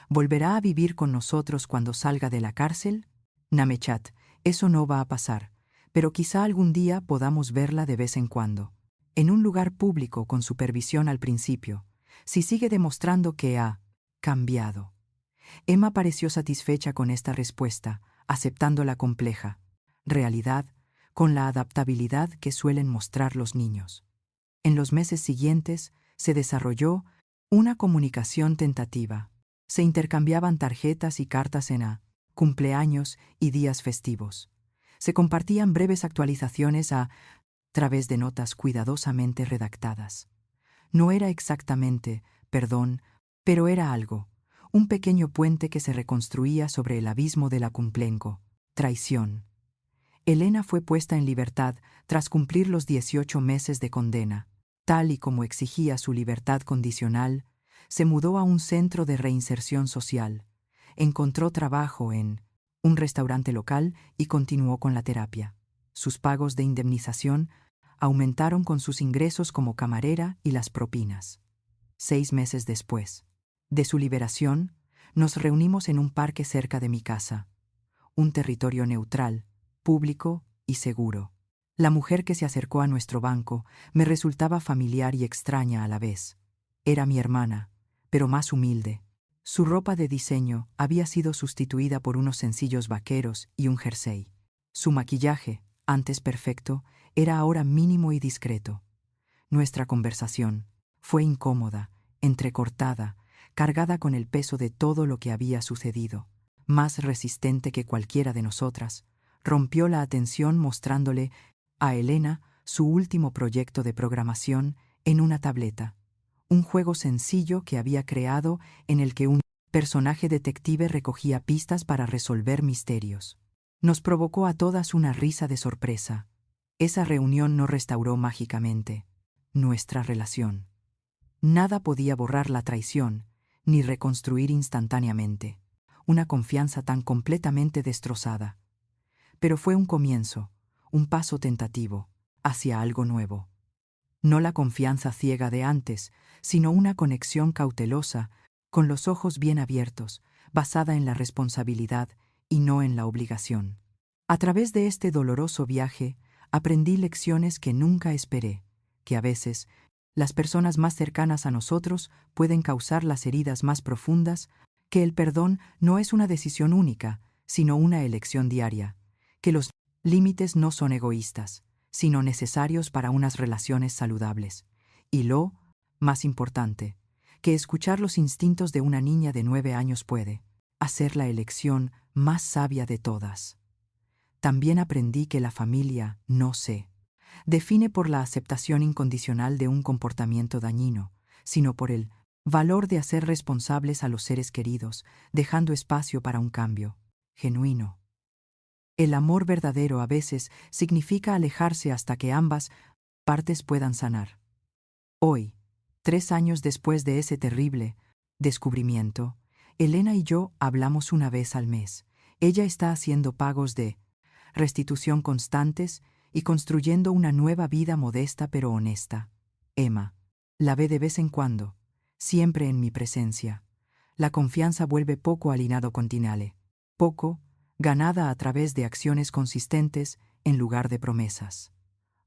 S1: ¿Volverá a vivir con nosotros cuando salga de la cárcel? Namechat, eso no va a pasar. pero quizá algún día podamos verla de vez en cuando. En un lugar público con supervisión al principio, si sigue demostrando que ha cambiado. Emma pareció satisfecha con esta respuesta, aceptando la compleja realidad con la adaptabilidad que suelen mostrar los niños. En los meses siguientes se desarrolló una comunicación tentativa. Se intercambiaban tarjetas y cartas en cumpleaños y días festivos. Se compartían breves actualizaciones a través de notas cuidadosamente redactadas. No era exactamente perdón, pero era algo, un pequeño puente que se reconstruía sobre el abismo de la cumplenco, traición. Elena fue puesta en libertad tras cumplir los 18 meses de condena. Tal y como exigía su libertad condicional, se mudó a un centro de reinserción social. Encontró trabajo en un restaurante local y continuó con la terapia. Sus pagos de indemnización aumentaron con sus ingresos como camarera y las propinas. 6 meses después de su liberación, nos reunimos en un parque cerca de mi casa, un territorio neutral, público y seguro. La mujer que se acercó a nuestro banco me resultaba familiar y extraña a la vez. Era mi hermana, pero más humilde. Su ropa de diseño había sido sustituida por unos sencillos vaqueros y un jersey. Su maquillaje, antes perfecto, era ahora mínimo y discreto. Nuestra conversación fue incómoda, entrecortada, cargada con el peso de todo lo que había sucedido. Más resistente que cualquiera de nosotras, rompió la atención mostrándole a Elena su último proyecto de programación en una tableta. Un juego sencillo que había creado en el que un personaje detective recogía pistas para resolver misterios. Nos provocó a todas una risa de sorpresa. Esa reunión no restauró mágicamente nuestra relación. Nada podía borrar la traición, ni reconstruir instantáneamente una confianza tan completamente destrozada. Pero fue un comienzo, un paso tentativo, hacia algo nuevo. No la confianza ciega de antes, sino una conexión cautelosa, con los ojos bien abiertos, basada en la responsabilidad y no en la obligación. A través de este doloroso viaje, aprendí lecciones que nunca esperé, que a veces las personas más cercanas a nosotros pueden causar las heridas más profundas, que el perdón no es una decisión única, sino una elección diaria, que los límites no son egoístas, sino necesarios para unas relaciones saludables, y lo más importante, que escuchar los instintos de una niña de 9 años puede hacer la elección más sabia de todas. También aprendí que la familia no se define por la aceptación incondicional de un comportamiento dañino, sino por el valor de hacer responsables a los seres queridos, dejando espacio para un cambio genuino. El amor verdadero a veces significa alejarse hasta que ambas partes puedan sanar. Hoy, 3 años después de ese terrible descubrimiento, Elena y yo hablamos una vez al mes. Ella está haciendo pagos de restitución constantes y construyendo una nueva vida modesta pero honesta. Emma la ve de vez en cuando, siempre en mi presencia. La confianza vuelve poco al hinado continuale, poco, ganada a través de acciones consistentes en lugar de promesas.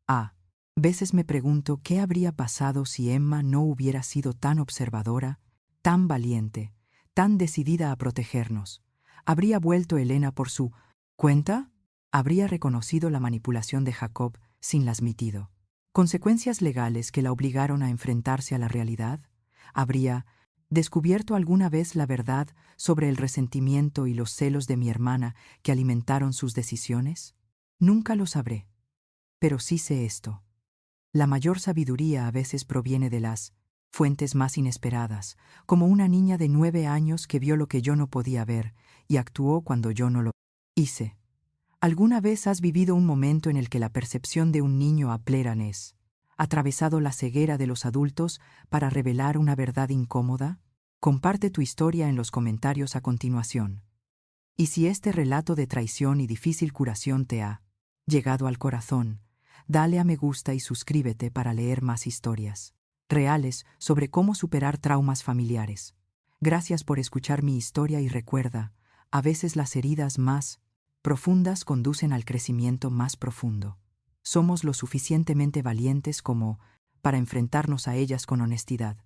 S1: A veces me pregunto qué habría pasado si Emma no hubiera sido tan observadora, tan valiente, tan decidida a protegernos. ¿Habría vuelto Elena por su cuenta? ¿Habría reconocido la manipulación de Jacob sin las mitido? ¿Consecuencias legales que la obligaron a enfrentarse a la realidad? ¿Habría descubierto alguna vez la verdad sobre el resentimiento y los celos de mi hermana que alimentaron sus decisiones? Nunca lo sabré. Pero sí sé esto. La mayor sabiduría a veces proviene de las fuentes más inesperadas, como una niña de 9 años que vio lo que yo no podía ver y actuó cuando yo no lo hice. ¿Alguna vez has vivido un momento en el que la percepción de un niño a pleranes atravesado la ceguera de los adultos para revelar una verdad incómoda? Comparte tu historia en los comentarios a continuación. Y si este relato de traición y difícil curación te ha llegado al corazón, dale a me gusta y suscríbete para leer más historias reales sobre cómo superar traumas familiares. Gracias por escuchar mi historia y recuerda, a veces las heridas más profundas conducen al crecimiento más profundo. Somos lo suficientemente valientes como para enfrentarnos a ellas con honestidad.